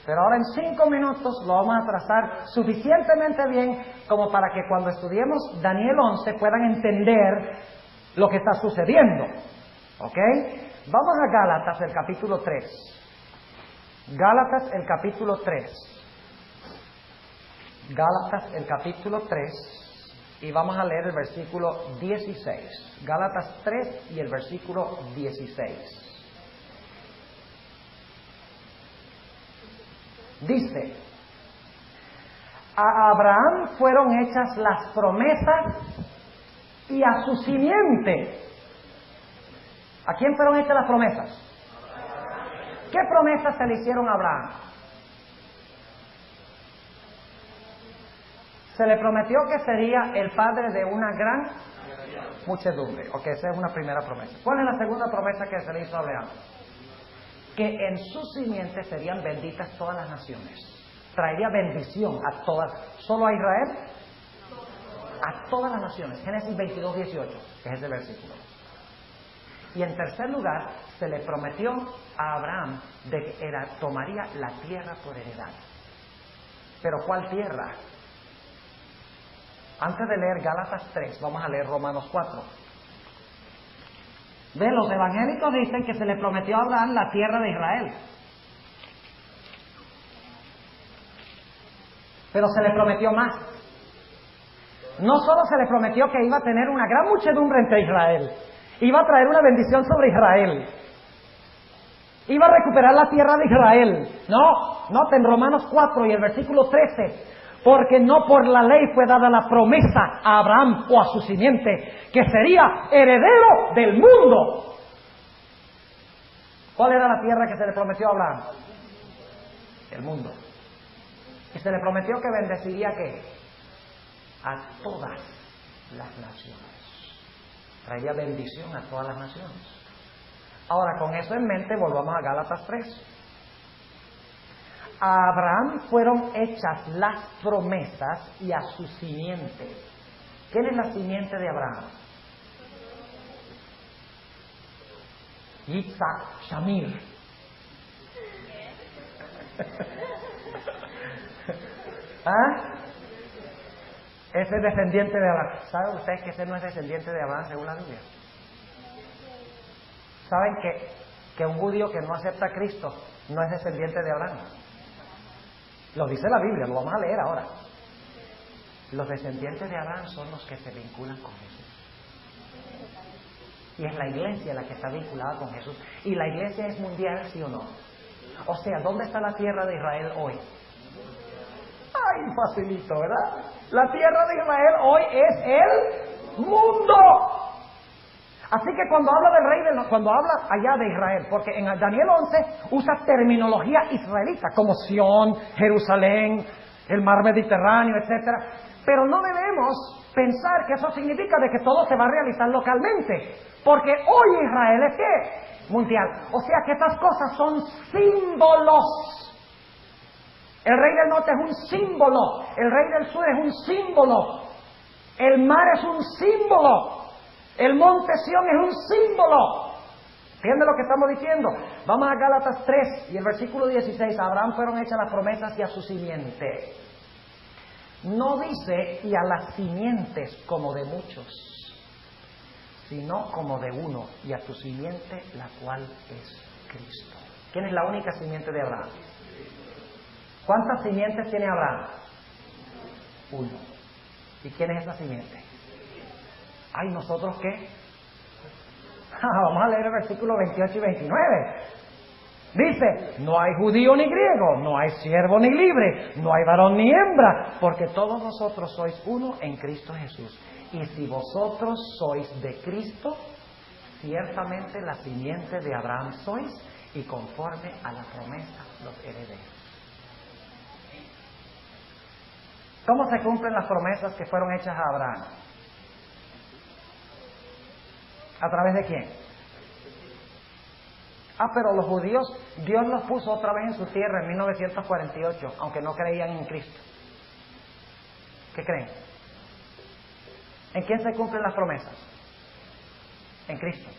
Pero ahora en 5 minutos lo vamos a trazar suficientemente bien como para que cuando estudiemos Daniel 11 puedan entender lo que está sucediendo. ¿Ok? Vamos a Gálatas, el capítulo 3. Gálatas, el capítulo 3. Gálatas, el capítulo 3. y vamos a leer el versículo 16. Gálatas 3 y el versículo 16. Dice: a Abraham fueron hechas las promesas y a su simiente. ¿A quién fueron hechas las promesas? ¿Qué promesas se le hicieron a Abraham? Se le prometió que sería el padre de una gran muchedumbre. Ok, esa es una primera promesa. ¿Cuál es la segunda promesa que se le hizo a Abraham? Que en su simiente serían benditas todas las naciones. Traería bendición a todas. ¿Solo a Israel? A todas las naciones. Génesis 22, 18, que es ese versículo. Y en tercer lugar, se le prometió a Abraham de que tomaría la tierra por heredad. ¿Pero cuál tierra? Antes de leer Gálatas 3, vamos a leer Romanos 4. Los evangélicos dicen que se le prometió a Abraham la tierra de Israel. Pero se le prometió más. No solo se le prometió que iba a tener una gran muchedumbre entre Israel, iba a traer una bendición sobre Israel, iba a recuperar la tierra de Israel. No, noten Romanos 4 y el versículo 13. Porque no por la ley fue dada la promesa a Abraham o a su simiente, que sería heredero del mundo. ¿Cuál era la tierra que se le prometió a Abraham? El mundo. Y se le prometió que bendeciría ¿qué? A todas las naciones. Traía bendición a todas las naciones. Ahora, con eso en mente, volvamos a Gálatas 3. A Abraham fueron hechas las promesas y a su simiente. ¿Quién es la simiente de Abraham? Yitzhak Shamir. ¿Ah? Ese es descendiente de Abraham. ¿Saben ustedes que ese no es descendiente de Abraham según la Biblia? ¿Saben que un judío que no acepta a Cristo no es descendiente de Abraham? Lo dice la Biblia, lo vamos a leer ahora. Los descendientes de Abraham son los que se vinculan con Jesús. Y es la iglesia la que está vinculada con Jesús. Y la iglesia es mundial, ¿sí o no? O sea, ¿dónde está la tierra de Israel hoy? Ay, facilito, ¿verdad? La tierra de Israel hoy es el mundo. Así que cuando habla del rey, cuando habla allá de Israel, porque en Daniel 11 usa terminología israelita, como Sión, Jerusalén, el mar Mediterráneo, etc. Pero no debemos pensar que eso significa de que todo se va a realizar localmente, porque hoy Israel es ¿qué? Mundial. O sea que estas cosas son símbolos. El rey del norte es un símbolo, el rey del sur es un símbolo, el mar es un símbolo. El monte Sión es un símbolo. ¿Entiende lo que estamos diciendo? Vamos a Gálatas 3 y el versículo 16. A Abraham fueron hechas las promesas y a su simiente. No dice y a las simientes como de muchos, sino como de uno, y a tu simiente, la cual es Cristo. ¿Quién es la única simiente de Abraham? ¿Cuántas simientes tiene Abraham? Uno. ¿Y quién es esa simiente? Ay, ¿nosotros qué? Vamos a leer el versículo 28 y 29. Dice, no hay judío ni griego, no hay siervo ni libre, no hay varón ni hembra, porque todos vosotros sois uno en Cristo Jesús. Y si vosotros sois de Cristo, ciertamente la simiente de Abraham sois, y conforme a la promesa los herederos. ¿Cómo se cumplen las promesas que fueron hechas a Abraham? ¿A través de quién? Pero los judíos, Dios los puso otra vez en su tierra en 1948, aunque no creían en Cristo. ¿Qué creen? ¿En quién se cumplen las promesas? En Cristo.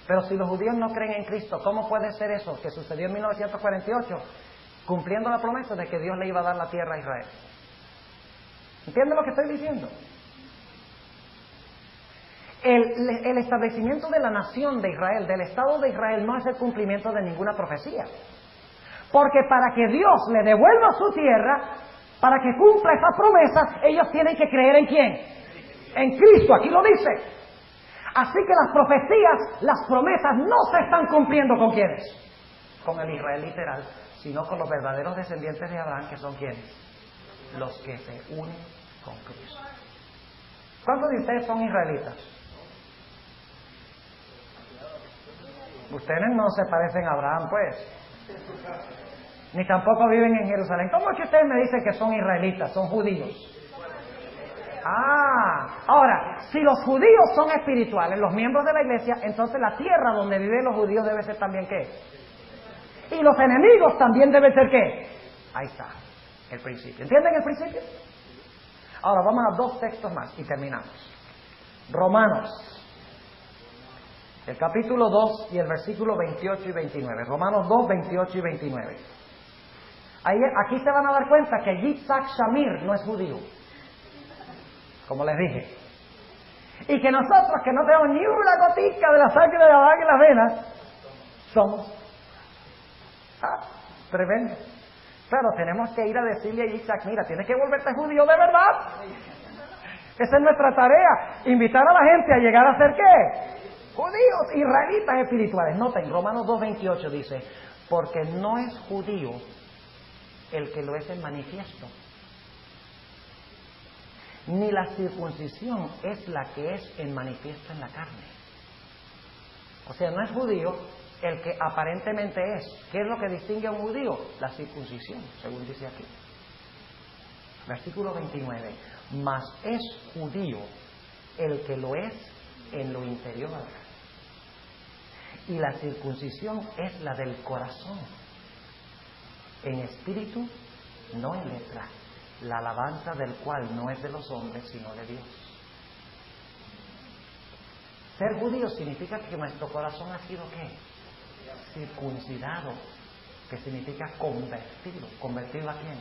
Pero si los judíos no creen en Cristo, ¿cómo puede ser eso que sucedió en 1948? Cumpliendo la promesa de que Dios le iba a dar la tierra a Israel. ¿Entienden lo que estoy diciendo? El establecimiento de la nación de Israel, del Estado de Israel, no es el cumplimiento de ninguna profecía. Porque para que Dios le devuelva su tierra, para que cumpla esas promesas, ellos tienen que creer ¿en quién? En Cristo, aquí lo dice. Así que las profecías, las promesas no se están cumpliendo ¿con quiénes? Con el Israel literal, sino con los verdaderos descendientes de Abraham, que son ¿quiénes? Los que se unen con Cristo. ¿Cuántos de ustedes son israelitas? Ustedes no se parecen a Abraham, pues. Ni tampoco viven en Jerusalén. ¿Cómo es que ustedes me dicen que son israelitas, son judíos? Ahora, si los judíos son espirituales, los miembros de la iglesia, entonces la tierra donde viven los judíos debe ser también ¿qué? Y los enemigos también deben ser ¿qué? Ahí está, el principio. ¿Entienden el principio? Ahora vamos a 2 textos más y terminamos. Romanos, el capítulo 2 y el versículo 28 y 29. Romanos 2, 28 y 29. Aquí se van a dar cuenta que Yitzhak Shamir no es judío, como les dije. Y que nosotros, que no tenemos ni una gotica de la sangre de Abraham en las venas, somos tremendo. Pero tenemos que ir a decirle a Yitzhak, mira, tienes que volverte judío de verdad. Esa es nuestra tarea, invitar a la gente a llegar a ser ¿qué? Judíos, israelitas espirituales. Noten, Romanos 2:28 dice, porque no es judío el que lo es en manifiesto, ni la circuncisión es la que es en manifiesto en la carne. O sea, no es judío el que aparentemente es. ¿Qué es lo que distingue a un judío? La circuncisión, según dice aquí. Versículo 29. Mas es judío el que lo es en lo interior. Y la circuncisión es la del corazón, en espíritu, no en letra, la alabanza del cual no es de los hombres, sino de Dios. Ser judío significa que nuestro corazón ha sido ¿qué? Circuncidado, que significa convertido. ¿Convertido a quién?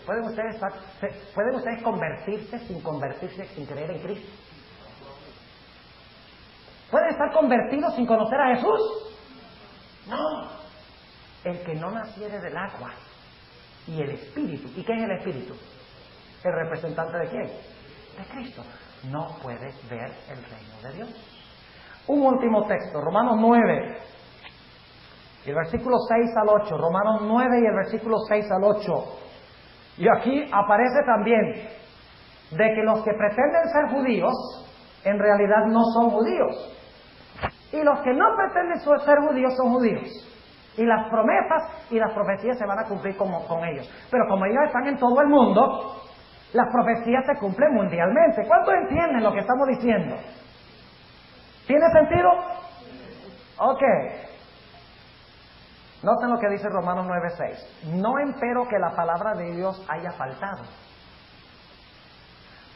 ¿Pueden ustedes convertirse sin convertirse, sin creer en Cristo? ¿Pueden estar convertidos sin conocer a Jesús? No. El que no naciere del agua y el Espíritu. ¿Y qué es el Espíritu? ¿El representante de quién? De Cristo. No puede ver el reino de Dios. Un último texto, Romanos 9, y el versículo 6 al 8. Romanos 9 y el versículo 6 al 8. Y aquí aparece también de que los que pretenden ser judíos, en realidad no son judíos. Y los que no pretenden ser judíos son judíos. Y las promesas y las profecías se van a cumplir con ellos. Pero como ellos están en todo el mundo, las profecías se cumplen mundialmente. ¿Cuántos entienden lo que estamos diciendo? ¿Tiene sentido? Ok. Noten lo que dice Romanos 9:6. No empero que la palabra de Dios haya faltado,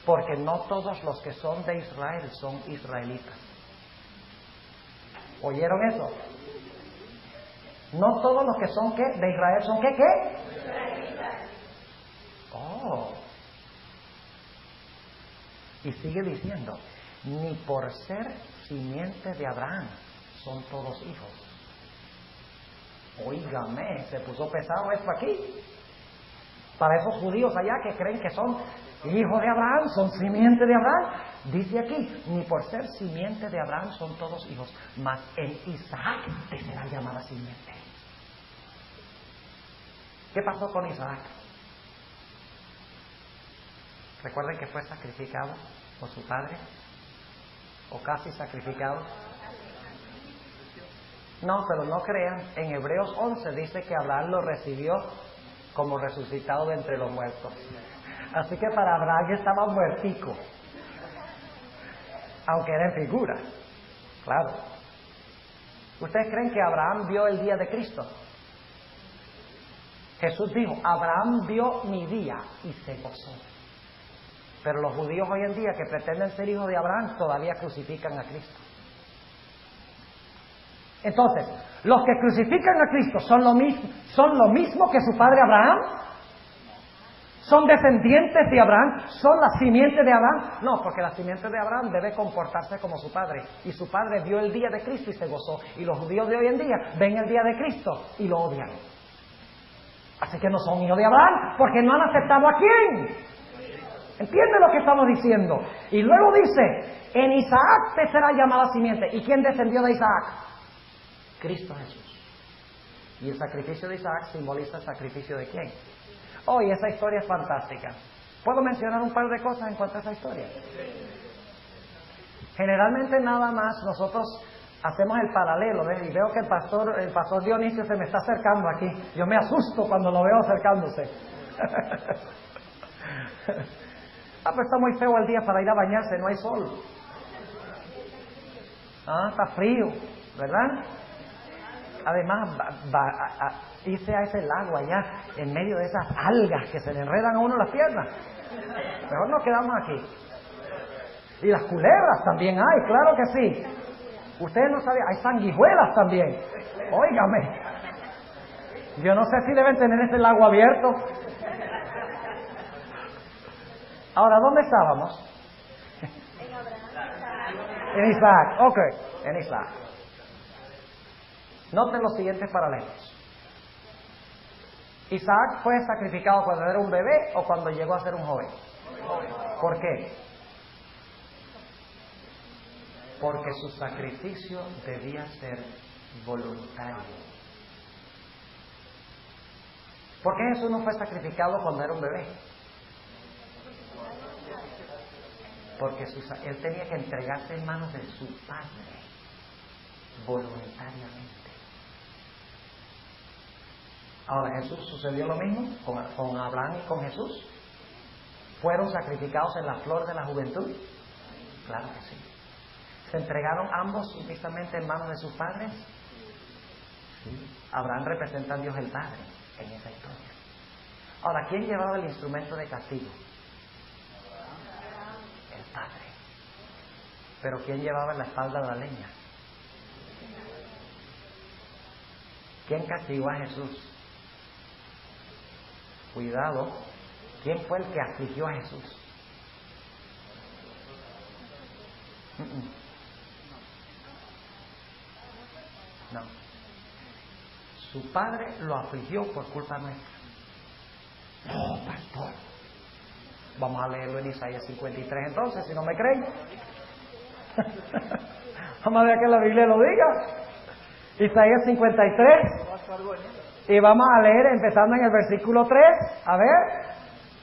porque no todos los que son de Israel son israelitas. ¿Oyeron eso? No todos los que son ¿qué? De Israel son ¿qué? Israelitas. Oh. Y sigue diciendo, ni por ser simiente de Abraham son todos hijos. Óigame, se puso pesado esto aquí. Para esos judíos allá que creen que son hijos de Abraham, son simiente de Abraham. Dice aquí, ni por ser simiente de Abraham son todos hijos, mas en Isaac te será llamada simiente. ¿Qué pasó con Isaac? ¿Recuerden que fue sacrificado por su padre? ¿O casi sacrificado? No, pero no crean. En Hebreos 11 dice que Abraham lo recibió como resucitado de entre los muertos. Así que para Abraham estaba muertico, aunque era en figura. Claro. ¿Ustedes creen que Abraham vio el día de Cristo? Jesús dijo, Abraham vio mi día y se gozó. Pero los judíos hoy en día que pretenden ser hijos de Abraham todavía crucifican a Cristo. Entonces, los que crucifican a Cristo son lo mismo que su padre Abraham. ¿Son descendientes de Abraham? ¿Son la simiente de Abraham? No, porque la simiente de Abraham debe comportarse como su padre. Y su padre vio el día de Cristo y se gozó. Y los judíos de hoy en día ven el día de Cristo y lo odian. Así que no son hijos de Abraham, porque no han aceptado ¿a quién? ¿Entiende lo que estamos diciendo? Y luego dice, en Isaac te será llamada simiente. ¿Y quién descendió de Isaac? Cristo Jesús. Y el sacrificio de Isaac simboliza el sacrificio de quién. Oh, y esa historia es fantástica. ¿Puedo mencionar un par de cosas en cuanto a esa historia? Generalmente nada más nosotros hacemos el paralelo, ¿ves? Y veo que el pastor Dionisio se me está acercando aquí. Yo me asusto cuando lo veo acercándose. Pero está muy feo el día para ir a bañarse, no hay sol. Está frío, ¿verdad? Además, irse a ese lago allá, en medio de esas algas que se le enredan a uno las piernas. Mejor nos quedamos aquí. Y las culebras también hay, claro que sí. Ustedes no saben, hay sanguijuelas también. Óigame. Yo no sé si deben tener ese lago abierto. Ahora, ¿dónde estábamos? En Isaac, ok, en Isaac. Noten los siguientes paralelos. Isaac fue sacrificado cuando era un bebé o cuando llegó a ser un joven. ¿Por qué? Porque su sacrificio debía ser voluntario. ¿Por qué Jesús no fue sacrificado cuando era un bebé? Porque él tenía que entregarse en manos de su Padre voluntariamente. Ahora, ¿Jesús sucedió lo mismo con Abraham y con Jesús? ¿Fueron sacrificados en la flor de la juventud? Claro que sí. ¿Se entregaron ambos sumisamente en manos de sus padres? Sí. Abraham representa a Dios el Padre en esa historia. Ahora, ¿quién llevaba el instrumento de castigo? El Padre. Pero ¿quién llevaba en la espalda la leña? ¿Quién castigó a Jesús? Cuidado, ¿quién fue el que afligió a Jesús? No. Su padre lo afligió por culpa nuestra. No, pastor. Vamos a leerlo en Isaías 53 entonces, si no me creen. Vamos a ver que la Biblia lo diga. Isaías 53. Y vamos a leer empezando en el versículo 3. A ver,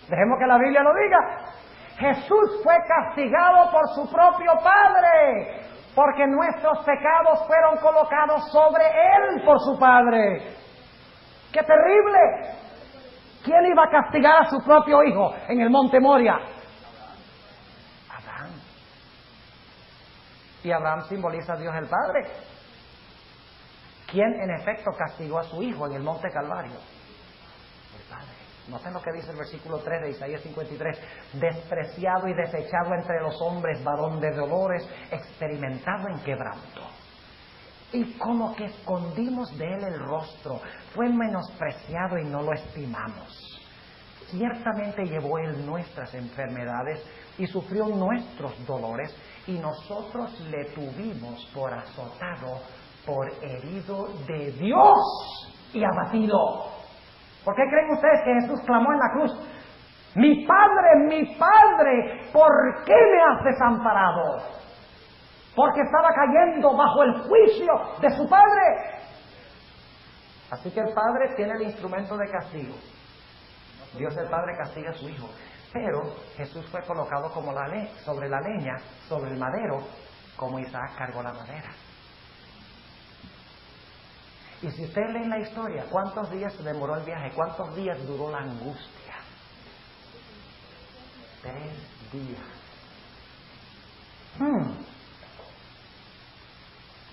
dejemos que la Biblia lo diga. Jesús fue castigado por su propio Padre, porque nuestros pecados fueron colocados sobre Él por su Padre. ¡Qué terrible! ¿Quién iba a castigar a su propio hijo en el monte Moria? Abraham. Y Abraham simboliza a Dios el Padre. ¿Quién en efecto castigó a su hijo en el monte Calvario? El Padre. Noten lo que dice el versículo 3 de Isaías 53. Despreciado y desechado entre los hombres, varón de dolores, experimentado en quebranto. Y como que escondimos de él el rostro, fue menospreciado y no lo estimamos. Ciertamente llevó él nuestras enfermedades y sufrió nuestros dolores, y nosotros le tuvimos por azotado, por herido de Dios y abatido. ¿Por qué creen ustedes que Jesús clamó en la cruz? Mi Padre, ¿por qué me has desamparado? Porque estaba cayendo bajo el juicio de su Padre. Así que el Padre tiene el instrumento de castigo. Dios el Padre castiga a su Hijo. Pero Jesús fue colocado como sobre la leña, sobre el madero, como Isaac cargó la madera. Y si ustedes leen la historia, ¿cuántos días se demoró el viaje? ¿Cuántos días duró la angustia? 3 días.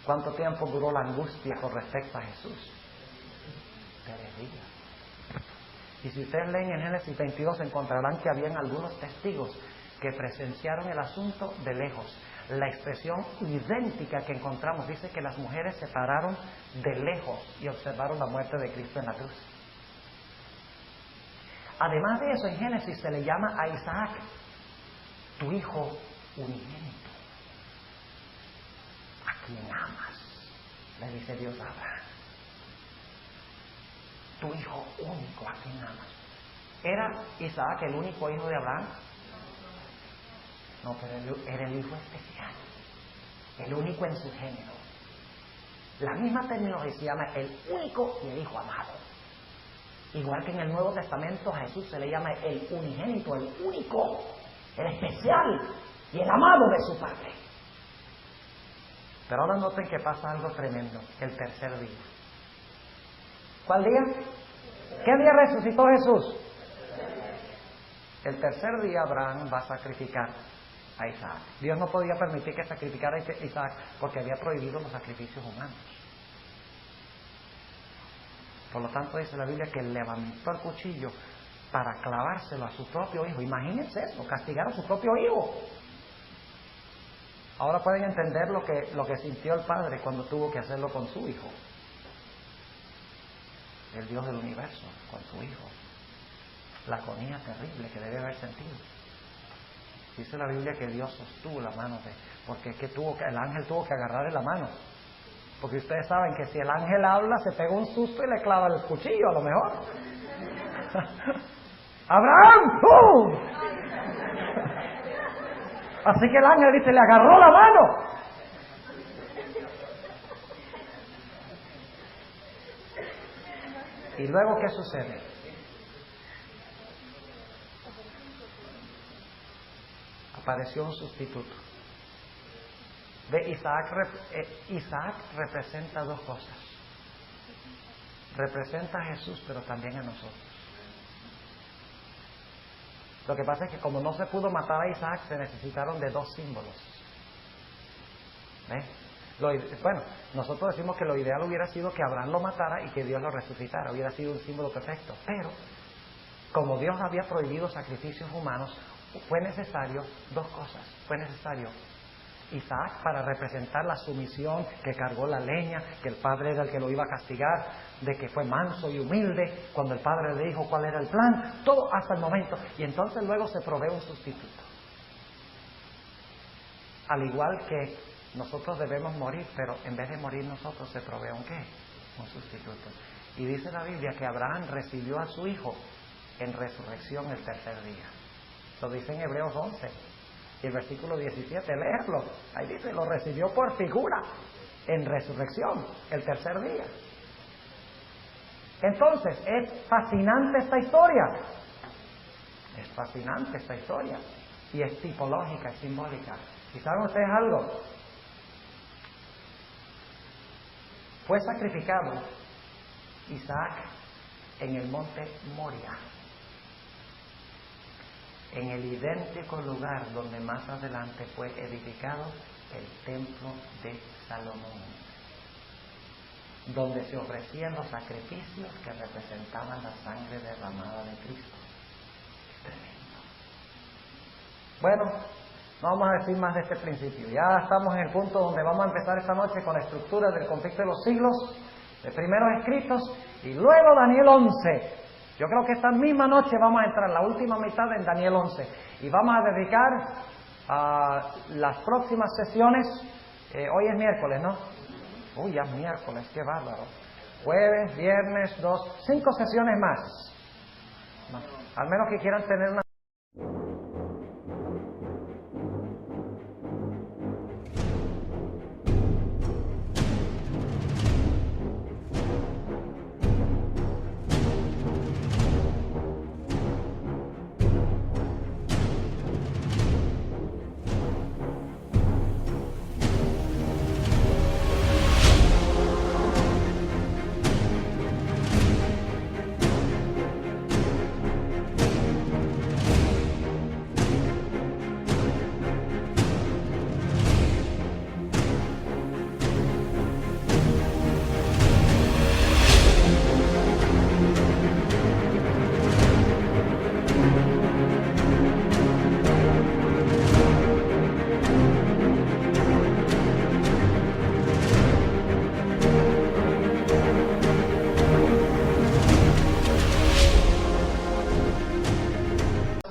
¿Cuánto tiempo duró la angustia con respecto a Jesús? 3 días. Y si ustedes leen en Génesis 22, encontrarán que habían algunos testigos que presenciaron el asunto de lejos. La expresión idéntica que encontramos dice que las mujeres se pararon de lejos y observaron la muerte de Cristo en la cruz. Además de eso, en Génesis se le llama a Isaac tu hijo unigénito, a quien amas, le dice Dios a Abraham. Tu hijo único, a quien amas. ¿Era Isaac el único hijo de Abraham? No, pero él era el hijo especial, el único en su género. La misma terminología se llama el único y el hijo amado. Igual que en el Nuevo Testamento a Jesús se le llama el unigénito, el único, el especial y el amado de su Padre. Pero ahora noten que pasa algo tremendo, el tercer día. ¿Cuál día? ¿Qué día resucitó Jesús? El tercer día Abraham va a sacrificar a Isaac. Dios no podía permitir que sacrificara a Isaac porque había prohibido los sacrificios humanos. Por lo tanto dice la Biblia que levantó el cuchillo para clavárselo a su propio hijo. Imagínense eso, castigar a su propio hijo. Ahora pueden entender lo que sintió el padre cuando tuvo que hacerlo con su hijo. El Dios del universo, con su hijo. La agonía terrible que debe haber sentido. Dice la Biblia que Dios sostuvo la mano porque es que el ángel tuvo que agarrarle la mano. Porque ustedes saben que si el ángel habla, se pega un susto y le clava el cuchillo, a lo mejor. ¡Abraham! ¡Pum! Así que el ángel dice, le agarró la mano. ¿Y luego qué sucede? Apareció un sustituto. Isaac representa dos cosas. Representa a Jesús, pero también a nosotros. Lo que pasa es que como no se pudo matar a Isaac, se necesitaron de dos símbolos. ¿Ves? Bueno, nosotros decimos que lo ideal hubiera sido que Abraham lo matara y que Dios lo resucitara. Hubiera sido un símbolo perfecto. Pero, como Dios había prohibido sacrificios humanos, fue necesario dos cosas. Fue necesario Isaac para representar la sumisión, que cargó la leña, que el padre era el que lo iba a castigar, de que fue manso y humilde cuando el padre le dijo cuál era el plan, todo hasta el momento. Y entonces luego se provee un sustituto. Al igual que nosotros debemos morir, pero en vez de morir nosotros se provee un ¿qué? Un sustituto. Y dice la Biblia que Abraham recibió a su hijo en resurrección el tercer día. Lo dice en Hebreos 11. Y el versículo 17, léelo. Ahí dice, lo recibió por figura en resurrección, el tercer día. Entonces, es fascinante esta historia. Es fascinante esta historia. Y es tipológica, es simbólica. ¿Y saben ustedes algo? Fue sacrificado Isaac en el monte Moria, en el idéntico lugar donde más adelante fue edificado el templo de Salomón, donde se ofrecían los sacrificios que representaban la sangre derramada de Cristo. Tremendo. Bueno, no vamos a decir más de este principio. Ya estamos en el punto donde vamos a empezar esta noche con la estructura del conflicto de los siglos, de primeros escritos, y luego Daniel 11. Yo creo que esta misma noche vamos a entrar en la última mitad en Daniel 11 y vamos a dedicar a las próximas sesiones. Hoy es miércoles, ¿no? Uy, ya es miércoles, qué bárbaro. Jueves, viernes, 5 sesiones más. No, al menos que quieran tener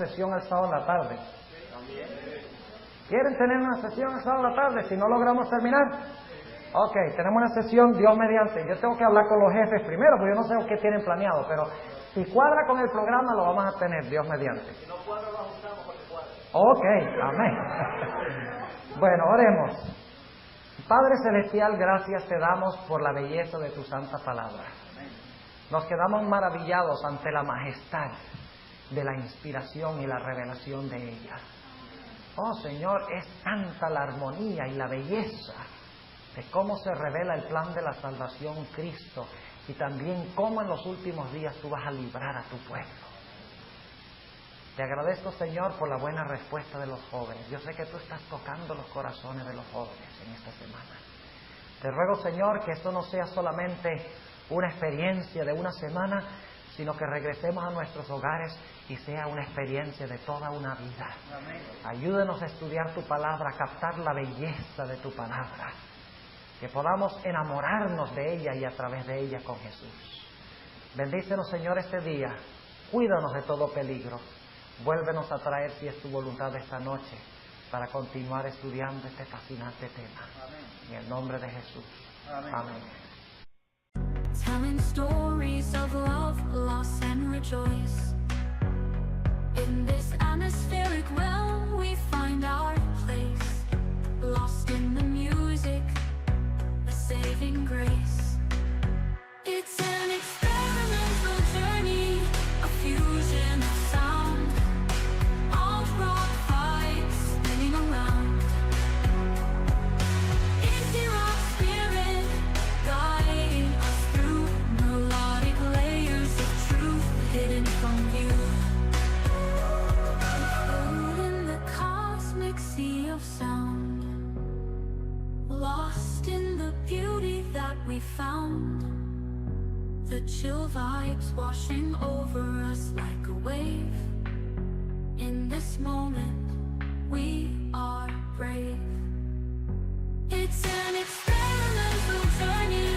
una sesión el sábado en la tarde. ¿Quieren tener una sesión el sábado en la tarde si no logramos terminar? Ok, tenemos una sesión Dios mediante. Yo tengo que hablar con los jefes primero, porque yo no sé qué tienen planeado, pero si cuadra con el programa lo vamos a tener Dios mediante. Si no cuadra, lo ajustamos para que cuadre. Ok, amén. Bueno, oremos. Padre Celestial, gracias te damos por la belleza de tu santa palabra. Nos quedamos maravillados ante la majestad de la inspiración y la revelación de ella. Oh Señor, es tanta la armonía y la belleza de cómo se revela el plan de la salvación en Cristo y también cómo en los últimos días tú vas a librar a tu pueblo. Te agradezco, Señor, por la buena respuesta de los jóvenes. Yo sé que tú estás tocando los corazones de los jóvenes en esta semana. Te ruego, Señor, que esto no sea solamente una experiencia de una semana, sino que regresemos a nuestros hogares y sea una experiencia de toda una vida. Amén. Ayúdanos a estudiar tu palabra, a captar la belleza de tu palabra, que podamos enamorarnos de ella y a través de ella con Jesús. Bendícenos, Señor, este día. Cuídanos de todo peligro. Vuélvenos a traer, si es tu voluntad, esta noche para continuar estudiando este fascinante tema. Amén. En el nombre de Jesús. Amén. Amén. Telling stories of love, loss and rejoice. In this atmospheric realm we find our place. Lost in the music, a saving grace. It's an experimental journey, a fusion of sound. All rock vibes spinning around. Indie rock spirit guiding us through melodic layers of truth hidden from view. Float in the cosmic sea of sound, lost in the beauty that we found. The chill vibes washing over us like a wave. In this moment, we are brave. It's an experimental journey.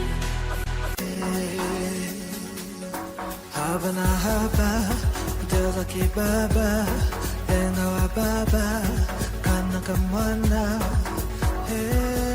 Haba na haba, Diyos akibaba, Tena wa baba, Kana kamwana, hey.